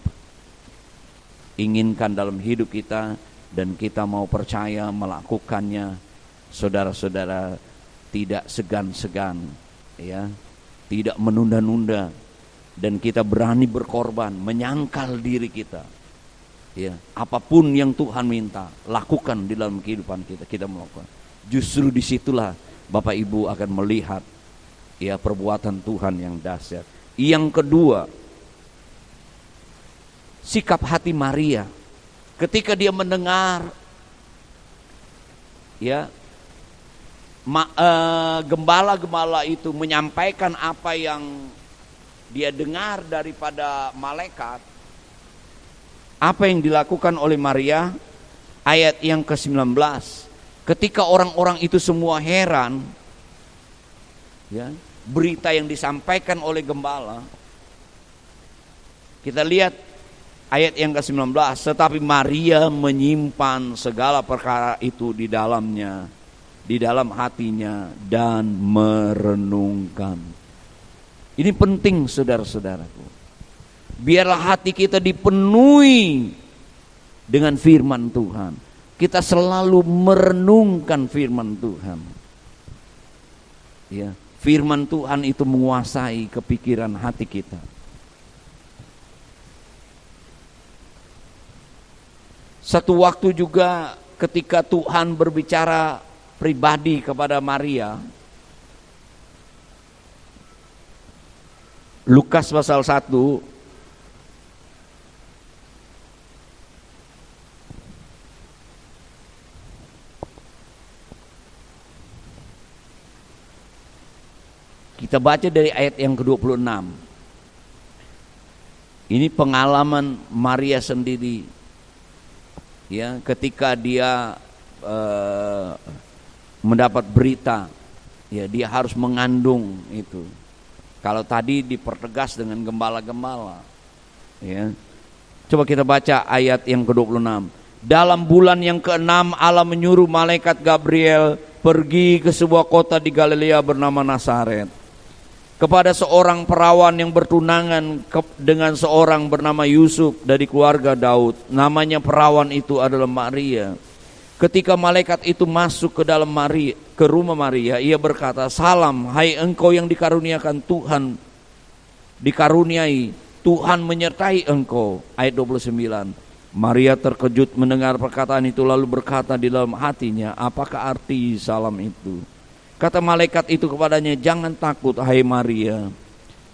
inginkan dalam hidup kita, dan kita mau percaya melakukannya. Saudara-saudara, tidak segan-segan, ya, tidak menunda-nunda, dan kita berani berkorban, menyangkal diri kita. Ya, apapun yang Tuhan minta, lakukan di dalam kehidupan kita, kita melakukan. Justru disitulah Bapak Ibu akan melihat, ya, perbuatan Tuhan yang dahsyat. Yang kedua, sikap hati Maria ketika dia mendengar, ya, gembala-gembala itu menyampaikan apa yang dia dengar daripada malaikat. Apa yang dilakukan oleh Maria? Ayat yang ke-19. Ketika orang-orang itu semua heran, ya, berita yang disampaikan oleh gembala, kita lihat ayat yang ke-19. Tetapi Maria menyimpan segala perkara itu di dalamnya, di dalam hatinya, dan merenungkan. Ini penting, saudara-saudaraku. Biarlah hati kita dipenuhi dengan firman Tuhan. Kita selalu merenungkan firman Tuhan. Ya, firman Tuhan itu menguasai kepikiran hati kita. Satu waktu juga ketika Tuhan berbicara pribadi kepada Maria, Lukas pasal 1 kita baca dari ayat yang ke-26. Ini pengalaman Maria sendiri, ya, ketika dia mendapat berita, ya, dia harus mengandung itu. Kalau tadi dipertegas dengan gembala-gembala, ya. Coba kita baca ayat yang ke-26. Dalam bulan yang ke-6 Allah menyuruh malaikat Gabriel pergi ke sebuah kota di Galilea bernama Nazaret, kepada seorang perawan yang bertunangan dengan seorang bernama Yusuf dari keluarga Daud. Namanya perawan itu adalah Maria. Ketika malaikat itu masuk ke dalam ke rumah Maria, ia berkata, "Salam, hai engkau yang dikaruniakan Tuhan, dikaruniai, Tuhan menyertai engkau." Ayat 29. Maria terkejut mendengar perkataan itu, lalu berkata di dalam hatinya, "Apakah arti salam itu?" Kata malaikat itu kepadanya, "Jangan takut, hai Maria,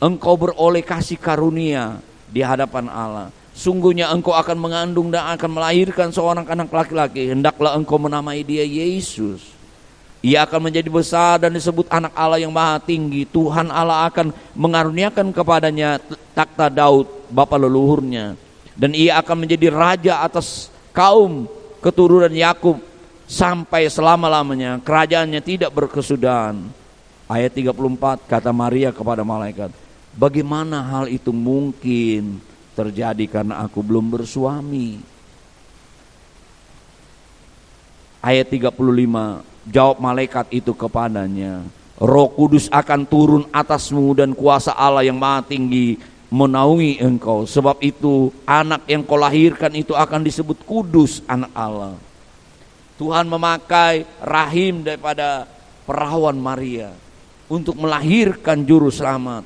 engkau beroleh kasih karunia di hadapan Allah. Sungguhnya engkau akan mengandung dan akan melahirkan seorang anak laki-laki. Hendaklah engkau menamai dia Yesus. Ia akan menjadi besar dan disebut anak Allah yang maha tinggi. Tuhan Allah akan mengaruniakan kepadanya takhta Daud, bapa leluhurnya. Dan ia akan menjadi raja atas kaum keturunan Yakub sampai selama-lamanya. Kerajaannya tidak berkesudahan." Ayat 34, kata Maria kepada malaikat, "Bagaimana hal itu mungkin terjadi karena aku belum bersuami?" Ayat 35, jawab malaikat itu kepadanya, Roh Kudus akan turun atasmu dan kuasa Allah yang Maha Tinggi menaungi engkau. Sebab itu anak yang kau lahirkan itu akan disebut kudus, anak Allah. Tuhan memakai rahim daripada perawan Maria untuk melahirkan juru selamat.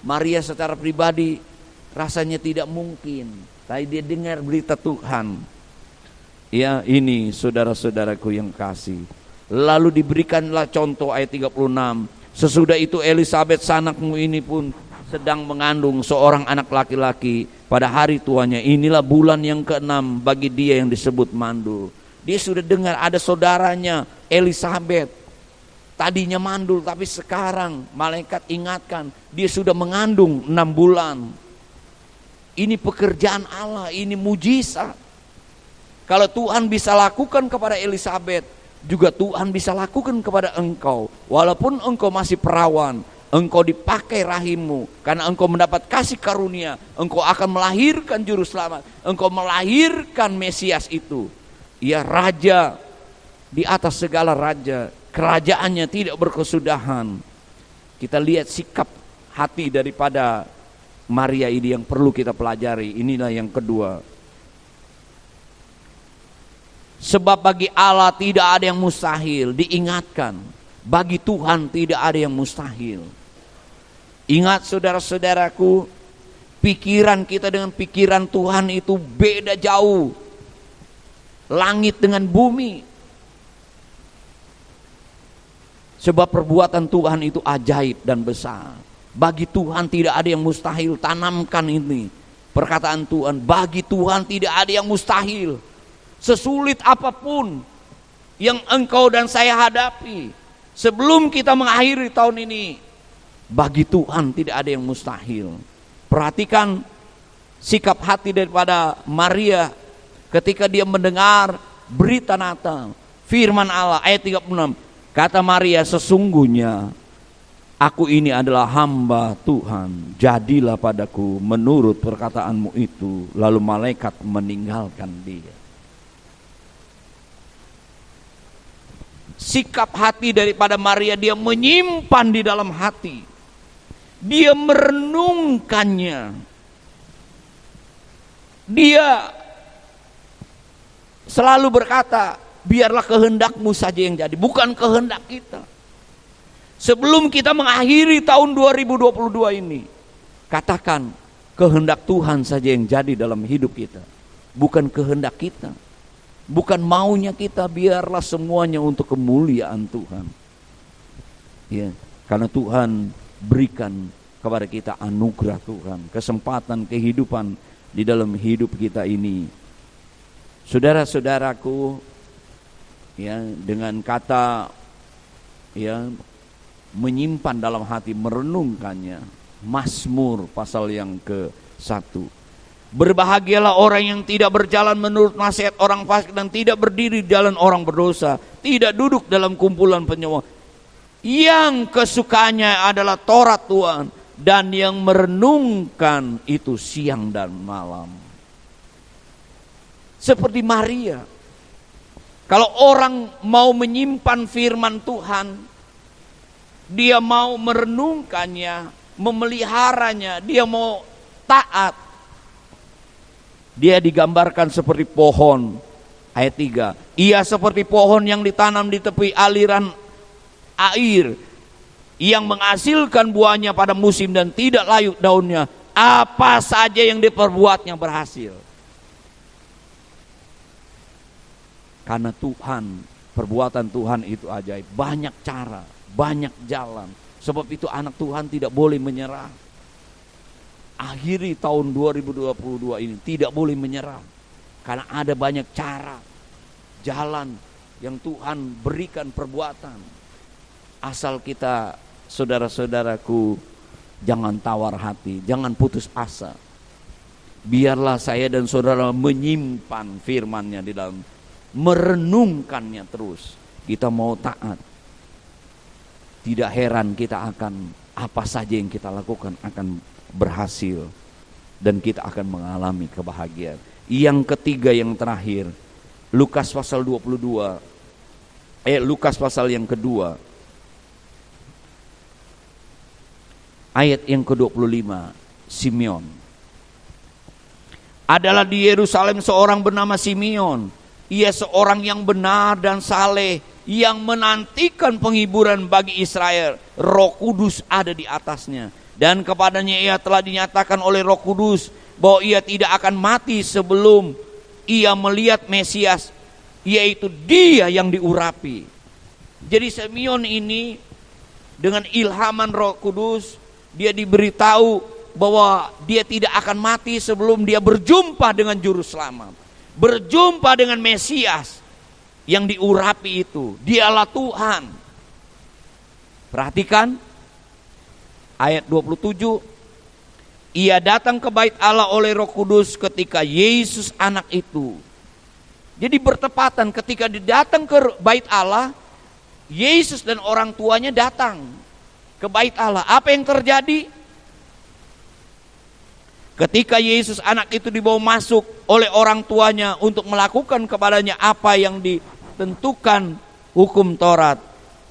Maria secara pribadi rasanya tidak mungkin, tapi dia dengar berita Tuhan. Ya, ini saudara-saudaraku yang kasih. Lalu diberikanlah contoh ayat 36. Sesudah itu Elisabet sanakmu ini pun sedang mengandung seorang anak laki-laki pada hari tuanya. Inilah bulan yang ke-6 bagi dia yang disebut mandul. Dia sudah dengar ada saudaranya Elisabet, tadinya mandul, tapi sekarang malaikat ingatkan dia sudah mengandung 6 bulan. Ini pekerjaan Allah, ini mujizat. Kalau Tuhan bisa lakukan kepada Elisabet, juga Tuhan bisa lakukan kepada engkau. Walaupun engkau masih perawan, engkau dipakai rahimmu, karena engkau mendapat kasih karunia, engkau akan melahirkan juru selamat, engkau melahirkan Mesias itu. Ia raja di atas segala raja, kerajaannya tidak berkesudahan. Kita lihat sikap hati daripada Maria ini yang perlu kita pelajari. Inilah yang kedua. Sebab bagi Allah tidak ada yang mustahil. Diingatkan, bagi Tuhan tidak ada yang mustahil. Ingat saudara-saudaraku, pikiran kita dengan pikiran Tuhan itu beda jauh. Langit dengan bumi. Sebab perbuatan Tuhan itu ajaib dan besar. Bagi Tuhan tidak ada yang mustahil. Tanamkan ini perkataan Tuhan, bagi Tuhan tidak ada yang mustahil. Sesulit apapun yang engkau dan saya hadapi, sebelum kita mengakhiri tahun ini, bagi Tuhan tidak ada yang mustahil. Perhatikan sikap hati daripada Maria ketika dia mendengar berita Natal, firman Allah ayat 36. Kata Maria, sesungguhnya aku ini adalah hamba Tuhan, jadilah padaku menurut perkataanmu itu. Lalu malaikat meninggalkan dia. Sikap hati daripada Maria, dia menyimpan di dalam hati, dia merenungkannya, dia selalu berkata, biarlah kehendakmu saja yang jadi, bukan kehendak kita. Sebelum kita mengakhiri tahun 2022 ini, katakan kehendak Tuhan saja yang jadi dalam hidup kita, bukan kehendak kita, bukan maunya kita. Biarlah semuanya untuk kemuliaan Tuhan. Ya, karena Tuhan berikan kepada kita anugerah Tuhan, kesempatan kehidupan di dalam hidup kita ini. Saudara-saudaraku, ya, dengan kata ya menyimpan dalam hati, merenungkannya. Mazmur pasal yang ke-1. Berbahagialah orang yang tidak berjalan menurut nasihat orang fasik dan tidak berdiri di jalan orang berdosa, tidak duduk dalam kumpulan penyembah. Yang kesukaannya adalah Taurat Tuhan, dan yang merenungkan itu siang dan malam. Seperti Maria, kalau orang mau menyimpan firman Tuhan, dia mau merenungkannya, memeliharanya, dia mau taat, dia digambarkan seperti pohon. Ayat 3, ia seperti pohon yang ditanam di tepi aliran air, yang menghasilkan buahnya pada musim dan tidak layu daunnya. Apa saja yang diperbuatnya berhasil. Karena Tuhan, perbuatan Tuhan itu ajaib. Banyak cara, banyak jalan. Sebab itu anak Tuhan tidak boleh menyerah. Akhiri tahun 2022 ini tidak boleh menyerah. Karena ada banyak cara, jalan yang Tuhan berikan perbuatan. Asal kita, saudara-saudaraku, jangan tawar hati, jangan putus asa. Biarlah saya dan saudara menyimpan firman-Nya di dalam, merenungkannya terus. Kita mau taat, tidak heran kita akan, apa saja yang kita lakukan akan berhasil, dan kita akan mengalami kebahagiaan. Yang ketiga, yang terakhir, Lukas pasal 22. Lukas pasal yang kedua. Ayat yang ke-25. Simeon. Adalah di Yerusalem seorang bernama Simeon. Ia seorang yang benar dan saleh, yang menantikan penghiburan bagi Israel. Roh Kudus ada di atasnya. Dan kepadanya ia telah dinyatakan oleh Roh Kudus bahwa ia tidak akan mati sebelum ia melihat Mesias, yaitu dia yang diurapi. Jadi Simeon ini dengan ilhaman Roh Kudus, dia diberitahu bahwa dia tidak akan mati sebelum dia berjumpa dengan juru selamat, berjumpa dengan Mesias yang diurapi itu. Dialah Tuhan. Perhatikan ayat 27. Ia datang ke bait Allah oleh Roh Kudus ketika Yesus anak itu. Jadi bertepatan ketika dia datang ke bait Allah, Yesus dan orang tuanya datang ke bait Allah. Apa yang terjadi? Ketika Yesus anak itu dibawa masuk oleh orang tuanya untuk melakukan kepadanya apa yang ditentukan hukum Taurat,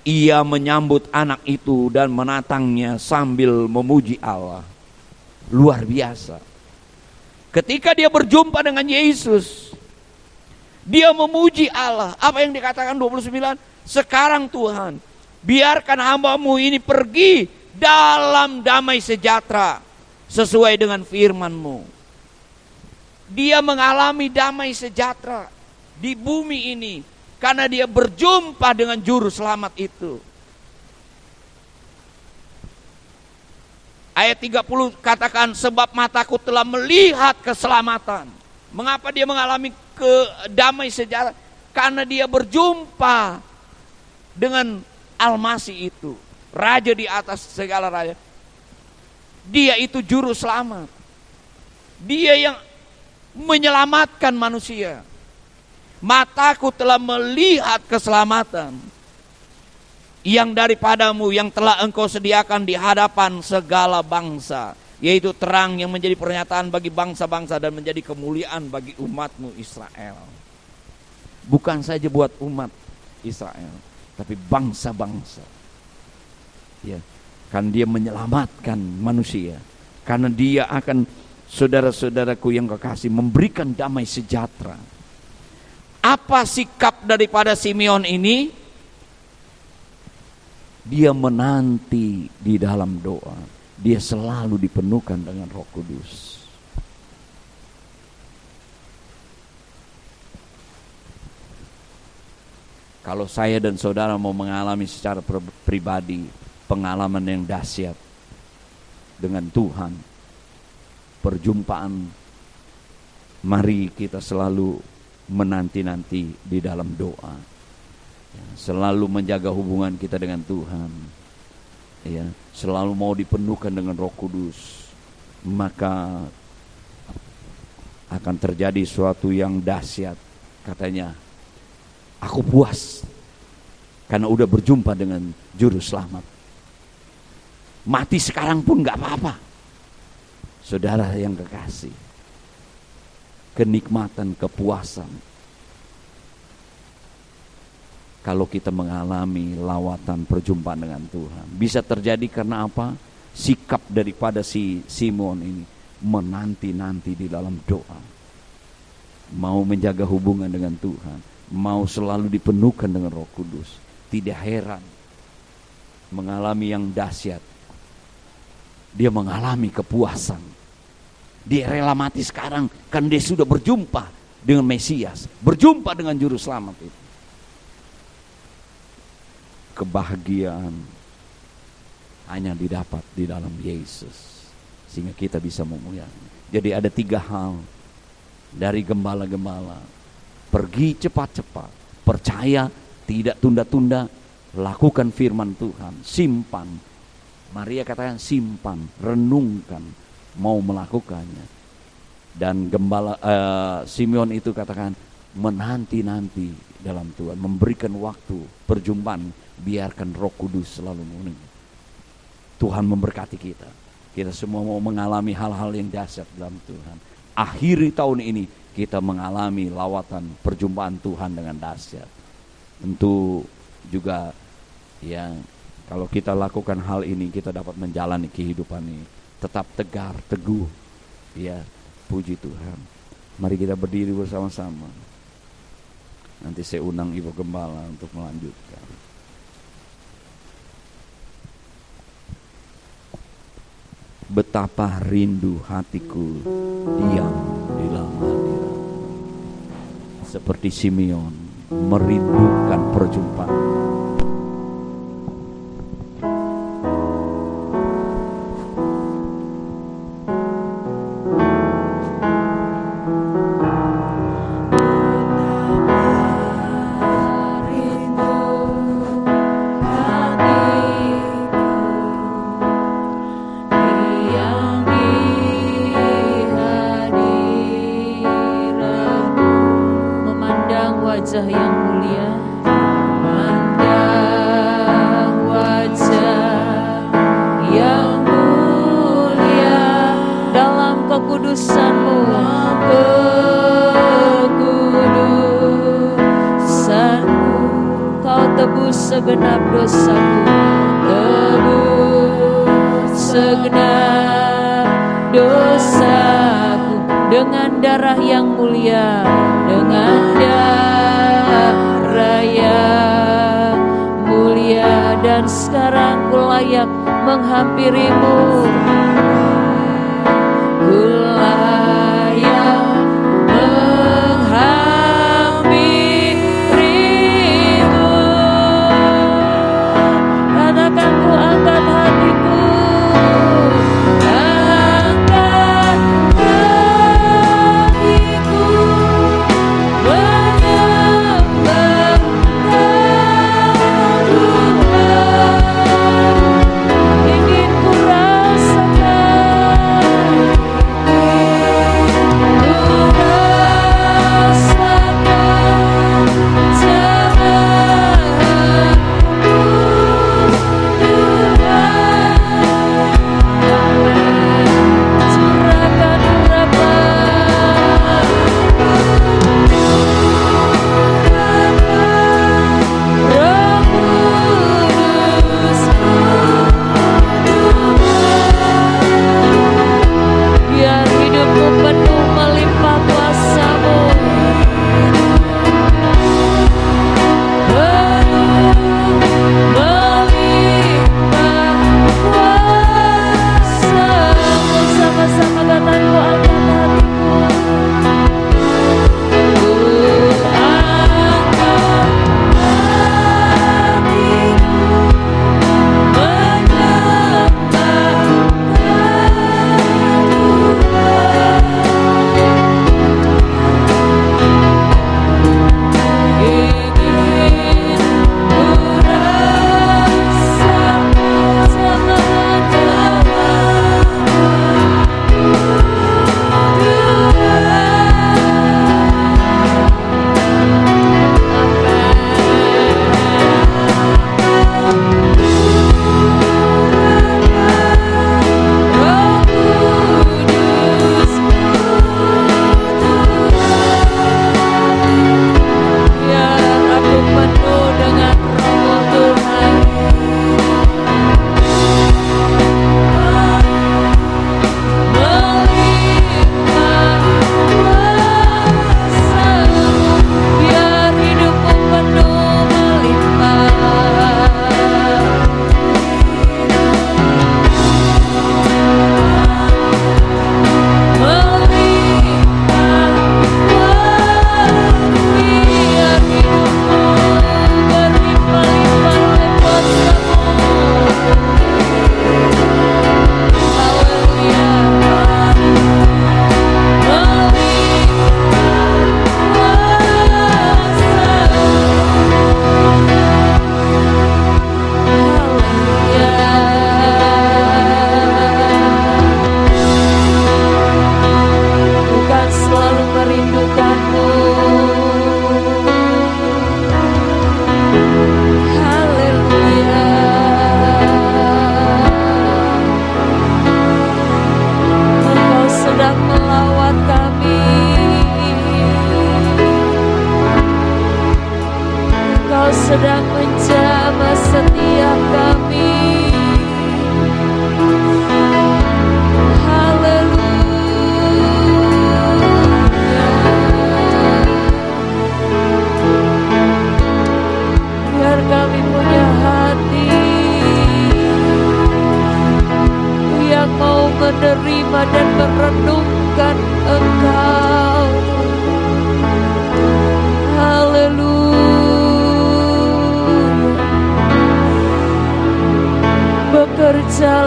ia menyambut anak itu dan menatangnya sambil memuji Allah. Luar biasa. Ketika dia berjumpa dengan Yesus, dia memuji Allah. Apa yang dikatakan 29? Sekarang Tuhan, biarkan hamba-Mu ini pergi dalam damai sejahtera sesuai dengan firman-Mu. Dia mengalami damai sejahtera di bumi ini karena dia berjumpa dengan juru selamat itu. Ayat 30 katakan, sebab mataku telah melihat keselamatan. Mengapa dia mengalami damai sejahtera? Karena dia berjumpa dengan Al-Masih itu, Raja di atas segala raja. Dia itu juru selamat. Dia yang menyelamatkan manusia. Mataku telah melihat keselamatan yang daripadamu, yang telah engkau sediakan di hadapan segala bangsa, yaitu terang yang menjadi pernyataan bagi bangsa-bangsa dan menjadi kemuliaan bagi umatmu Israel. Bukan saja buat umat Israel, tapi bangsa-bangsa. Ya, kan dia menyelamatkan manusia. Karena dia akan, saudara-saudaraku yang kekasih, memberikan damai sejahtera. Apa sikap daripada Simeon ini? Dia menanti di dalam doa. Dia selalu dipenuhkan dengan Roh Kudus. Kalau saya dan saudara mau mengalami secara pribadi pengalaman yang dahsyat dengan Tuhan, perjumpaan, mari kita selalu menanti-nanti di dalam doa, selalu menjaga hubungan kita dengan Tuhan, ya, selalu mau dipenuhkan dengan Roh Kudus, maka akan terjadi suatu yang dahsyat. Katanya, aku puas karena udah berjumpa dengan juru selamat. Mati sekarang pun gak apa-apa. Saudara yang kekasih, kenikmatan, kepuasan kalau kita mengalami lawatan perjumpaan dengan Tuhan. Bisa terjadi karena apa? Sikap daripada si Simon ini menanti-nanti di dalam doa, mau menjaga hubungan dengan Tuhan, mau selalu dipenuhkan dengan Roh Kudus. Tidak heran mengalami yang dahsyat, dia mengalami kepuasan. Dia rela mati sekarang kan dia sudah berjumpa dengan Mesias, berjumpa dengan juru selamat itu. Kebahagiaan hanya didapat di dalam Yesus, sehingga kita bisa memuliakan. Jadi ada 3 hal dari gembala-gembala: pergi cepat-cepat, percaya, tidak tunda-tunda, lakukan firman Tuhan, simpan. Maria katakan simpan, renungkan, mau melakukannya. Dan gembala Simeon itu katakan menanti-nanti dalam Tuhan, memberikan waktu perjumpaan, biarkan Roh Kudus selalu memenuhi. Tuhan memberkati kita. Kita semua mau mengalami hal-hal yang dahsyat dalam Tuhan. Akhiri tahun ini kita mengalami lawatan perjumpaan Tuhan dengan dahsyat. Tentu juga ya, kalau kita lakukan hal ini, kita dapat menjalani kehidupan ini tetap tegar, teguh. Ya, puji Tuhan. Mari kita berdiri bersama-sama. Nanti saya undang Ibu Gembala untuk melanjutkan. Betapa rindu hatiku diam di dalam hadirat, seperti Simeon merindukan perjumpaan. Wajah yang mulia, pandang wajah yang mulia, dalam kekudusan-Mu, kekudusan-Mu, Kau tebus segenap dosaku, tebus segenap dosaku dengan darah yang mulia, dengan darah yang mulia. Dan sekarang ku layak menghampirimu, ku layak menghampirimu. Katakan, ku angkat hatiku, angkat hatiku, menyembah Tuhan. Ingin ku rasakan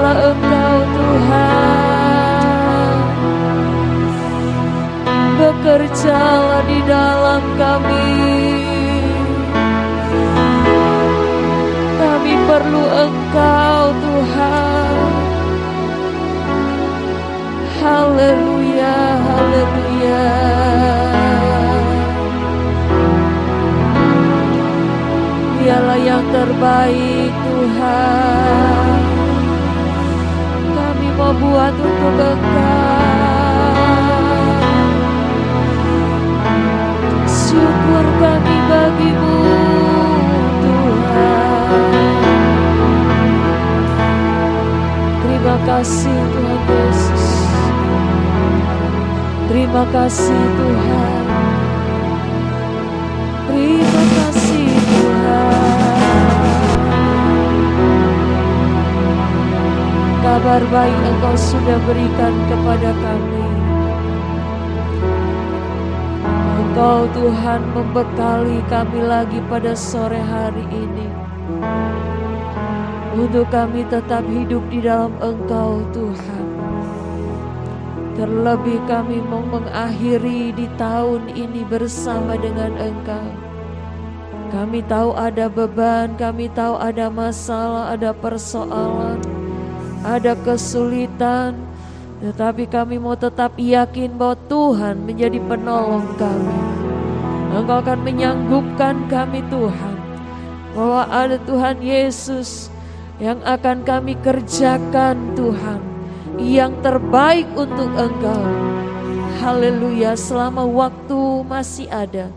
Bekerjalah Engkau Tuhan, bekerjalah di dalam kami. Kami perlu Engkau Tuhan. Haleluya, haleluya. Dialah yang terbaik Tuhan. Kami mau buat untuk Engkau. Syukur kami bagi-Mu Tuhan. Terima kasih Tuhan Yesus. Terima kasih Tuhan. Terima kasih Tuhan. Kabar baik Engkau sudah berikan kepada kami. Engkau Tuhan membekali kami lagi pada sore hari ini, untuk kami tetap hidup di dalam Engkau Tuhan. Terlebih kami mau mengakhiri di tahun ini bersama dengan Engkau. Kami tahu ada beban, kami tahu ada masalah, ada persoalan, ada kesulitan, tetapi kami mau tetap yakin bahwa Tuhan menjadi penolong kami. Engkau akan menyanggupkan kami Tuhan, bahwa ada Tuhan Yesus yang akan kami kerjakan Tuhan, yang terbaik untuk Engkau. Haleluya, selama waktu masih ada,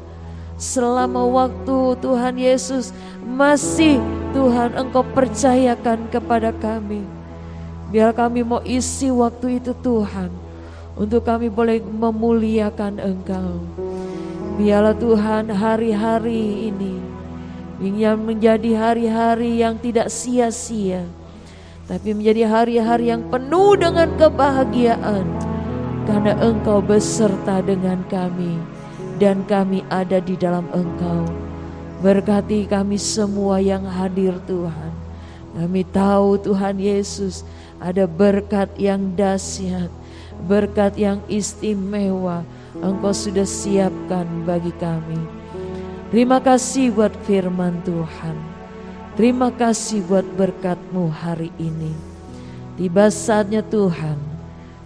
selama waktu Tuhan Yesus masih Tuhan Engkau percayakan kepada kami, biar kami mau isi waktu itu Tuhan, untuk kami boleh memuliakan Engkau. Biarlah Tuhan hari-hari ini yang menjadi hari-hari yang tidak sia-sia, tapi menjadi hari-hari yang penuh dengan kebahagiaan, karena Engkau beserta dengan kami dan kami ada di dalam Engkau. Berkati kami semua yang hadir Tuhan. Kami tahu Tuhan Yesus ada berkat yang dahsyat, berkat yang istimewa Engkau sudah siapkan bagi kami. Terima kasih buat firman Tuhan. Terima kasih buat berkat-Mu hari ini. Tiba saatnya Tuhan,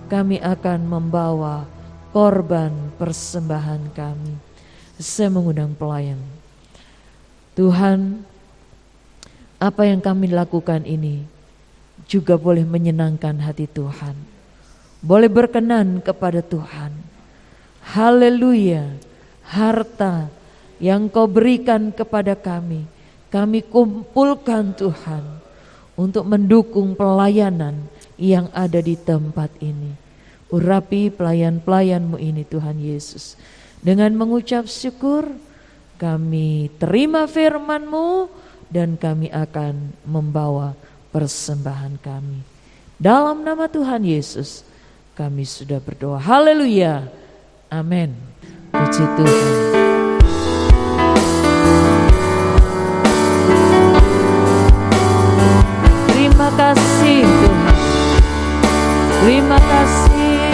kami akan membawa korban persembahan kami. Saya mengundang pelayan. Tuhan, apa yang kami lakukan ini juga boleh menyenangkan hati Tuhan, boleh berkenan kepada Tuhan. Haleluya. Harta yang Kau berikan kepada kami kumpulkan Tuhan untuk mendukung pelayanan yang ada di tempat ini. Urapi pelayan-pelayan-Mu ini Tuhan Yesus. Dengan mengucap syukur, kami terima firman-Mu dan kami akan membawa persembahan kami. Dalam nama Tuhan Yesus kami sudah berdoa. Haleluya. Amin. Puji Tuhan. Terima kasih Tuhan. Terima kasih.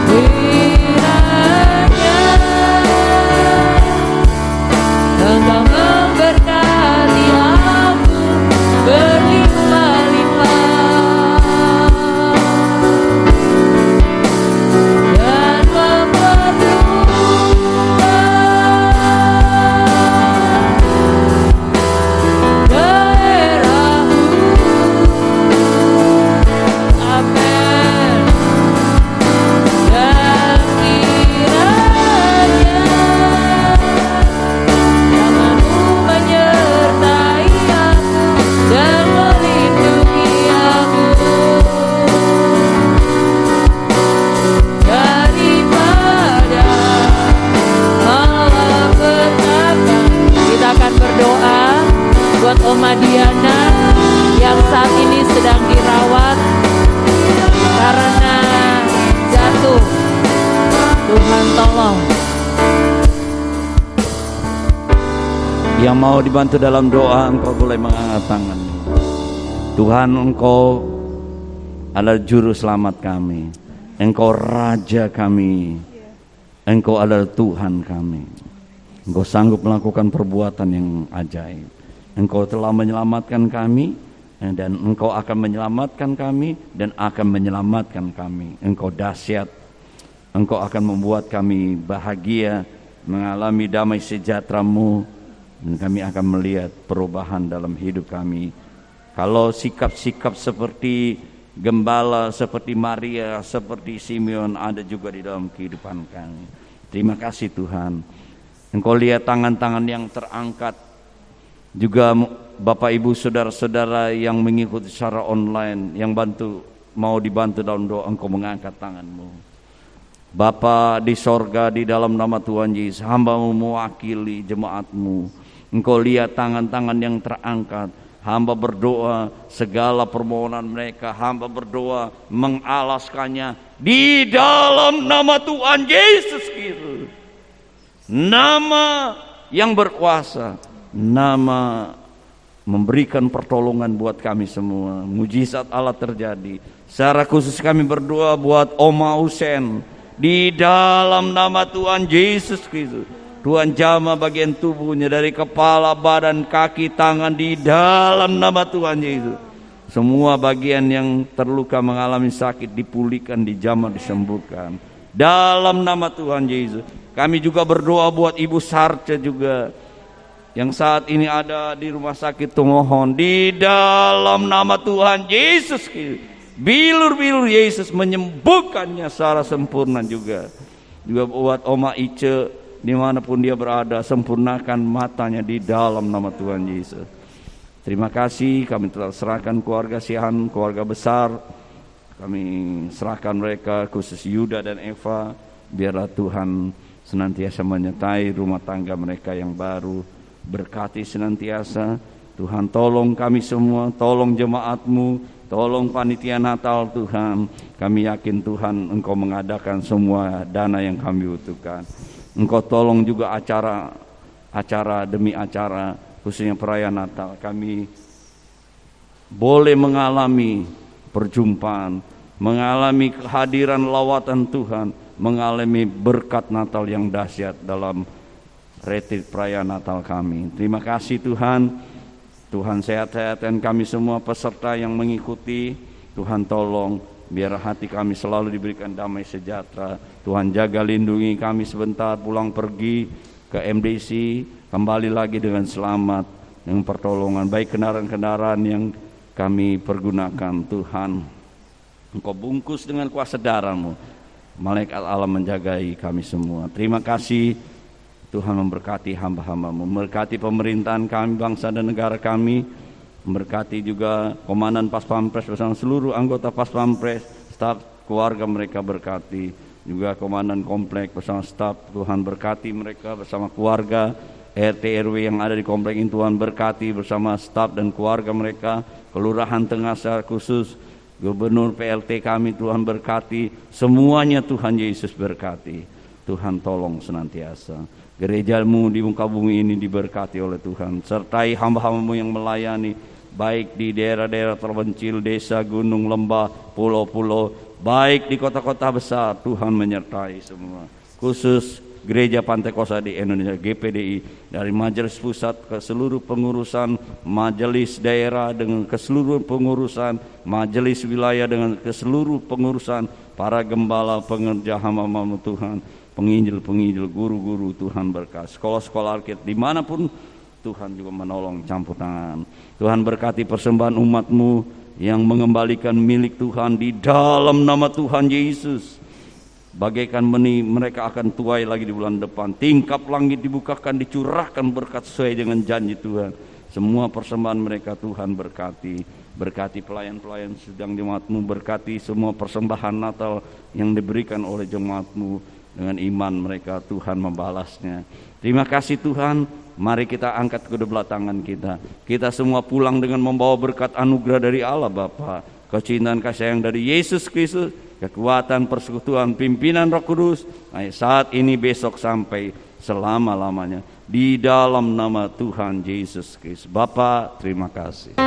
Kiranya Engkau memberkati aku berlimpah-limpah dan memperluas daerahmu. Amin. Dan kiranya tangan-Mu menyertai aku dan melindungi aku daripada malapetaka. Kita akan berdoa buat Oma Diana yang saat ini sedang dirawat karena jatuh. Tuhan tolong. Yang mau dibantu dalam doa, engkau boleh mengangkat tangan. Tuhan, Engkau adalah juru selamat kami, Engkau Raja kami, Engkau adalah Tuhan kami. Engkau sanggup melakukan perbuatan yang ajaib. Engkau telah menyelamatkan kami, dan Engkau akan menyelamatkan kami, dan akan menyelamatkan kami. Engkau dahsyat. Engkau akan membuat kami bahagia, mengalami damai sejahtera-Mu, dan kami akan melihat perubahan dalam hidup kami. Kalau sikap-sikap seperti gembala, seperti Maria, seperti Simeon ada juga di dalam kehidupan kami. Terima kasih Tuhan. Engkau lihat tangan-tangan yang terangkat, juga Bapak Ibu saudara-saudara yang mengikuti secara online, yang mau dibantu dalam doa, Engkau mengangkat tangan-Mu. Bapa di sorga, di dalam nama Tuhan Yesus, hamba-Mu mewakili jemaat-Mu. Engkau lihat tangan-tangan yang terangkat. Hamba berdoa segala permohonan mereka, hamba berdoa mengalaskannya di dalam nama Tuhan Yesus Kristus. Nama yang berkuasa, nama memberikan pertolongan buat kami semua. Mujizat Allah terjadi. Secara khusus kami berdoa buat Oma Husen. Di dalam nama Tuhan Yesus Kristus, Tuhan jamah bagian tubuhnya dari kepala, badan, kaki, tangan di dalam nama Tuhan Yesus. Semua bagian yang terluka mengalami sakit dipulihkan, dijamah, disembuhkan dalam nama Tuhan Yesus. Kami juga berdoa buat Ibu Sarce juga yang saat ini ada di rumah sakit Tumohon. Di dalam nama Tuhan Yesus Kristus, bilur-bilur Yesus menyembuhkannya secara sempurna juga. Juga buat Oma Ice, dimanapun dia berada, sempurnakan matanya di dalam nama Tuhan Yesus. Terima kasih, kami telah serahkan keluarga Sihan, keluarga besar. Kami serahkan mereka, khusus Yuda dan Eva. Biarlah Tuhan senantiasa menyertai rumah tangga mereka yang baru. Berkati senantiasa. Tuhan tolong kami semua, tolong jemaat-Mu, tolong panitia Natal Tuhan. Kami yakin Tuhan Engkau mengadakan semua dana yang kami butuhkan. Engkau tolong juga acara demi acara, khususnya perayaan Natal. Kami boleh mengalami perjumpaan, mengalami kehadiran lawatan Tuhan, mengalami berkat Natal yang dahsyat dalam retreat perayaan Natal kami. Terima kasih Tuhan. Tuhan sehat-sehatkan kami semua peserta yang mengikuti. Tuhan tolong biar hati kami selalu diberikan damai sejahtera. Tuhan jaga lindungi kami sebentar pulang pergi ke MDC, kembali lagi dengan selamat, dengan pertolongan, baik kendaraan-kendaraan yang kami pergunakan. Tuhan, Engkau bungkus dengan kuasa darah-Mu. Malaikat Allah menjagai kami semua. Terima kasih Tuhan, memberkati hamba-hamba-Mu, memberkati pemerintahan kami, bangsa dan negara kami, memberkati juga Komandan Pas Pampres bersama seluruh anggota Pas Pampres, staf keluarga mereka berkati, juga Komandan Komplek bersama staf, Tuhan berkati mereka bersama keluarga, RT RW yang ada di komplek ini Tuhan berkati bersama staf dan keluarga mereka, Kelurahan Tengah secara khusus, Gubernur PLT kami Tuhan berkati, semuanya Tuhan Yesus berkati. Tuhan tolong senantiasa gereja-Mu di muka bumi ini diberkati oleh Tuhan. Sertai hamba-hamba-Mu yang melayani, baik di daerah-daerah terpencil, desa, gunung, lembah, pulau-pulau, baik di kota-kota besar. Tuhan menyertai semua. Khusus Gereja Pantai Kosta di Indonesia, GPDI, dari majelis pusat ke seluruh pengurusan, majelis daerah dengan keseluruhan pengurusan, majelis wilayah dengan keseluruh pengurusan, para gembala, pengerja hamba-hamba Tuhan, penginjil-penginjil, guru-guru, Tuhan berkat, sekolah-sekolah Alkitab dimanapun Tuhan juga menolong, campur tangan. Tuhan berkati persembahan umat-Mu yang mengembalikan milik Tuhan di dalam nama Tuhan Yesus. Bagaikan benih mereka akan tuai lagi di bulan depan. Tingkap langit dibukakan, dicurahkan berkat sesuai dengan janji Tuhan. Semua persembahan mereka Tuhan berkati. Berkati pelayan-pelayan sedang jemaat-Mu, berkati semua persembahan Natal yang diberikan oleh jemaat-Mu. Dengan iman mereka Tuhan membalasnya. Terima kasih Tuhan. Mari kita angkat kedua tangan kita. Kita semua pulang dengan membawa berkat anugerah dari Allah Bapa, kecintaan kasih sayang dari Yesus Kristus, kekuatan persekutuan pimpinan Roh Kudus, saat ini, besok, sampai selama-lamanya. Di dalam nama Tuhan Yesus Kristus. Bapa, terima kasih.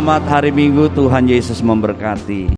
Selamat hari Minggu, Tuhan Yesus memberkati.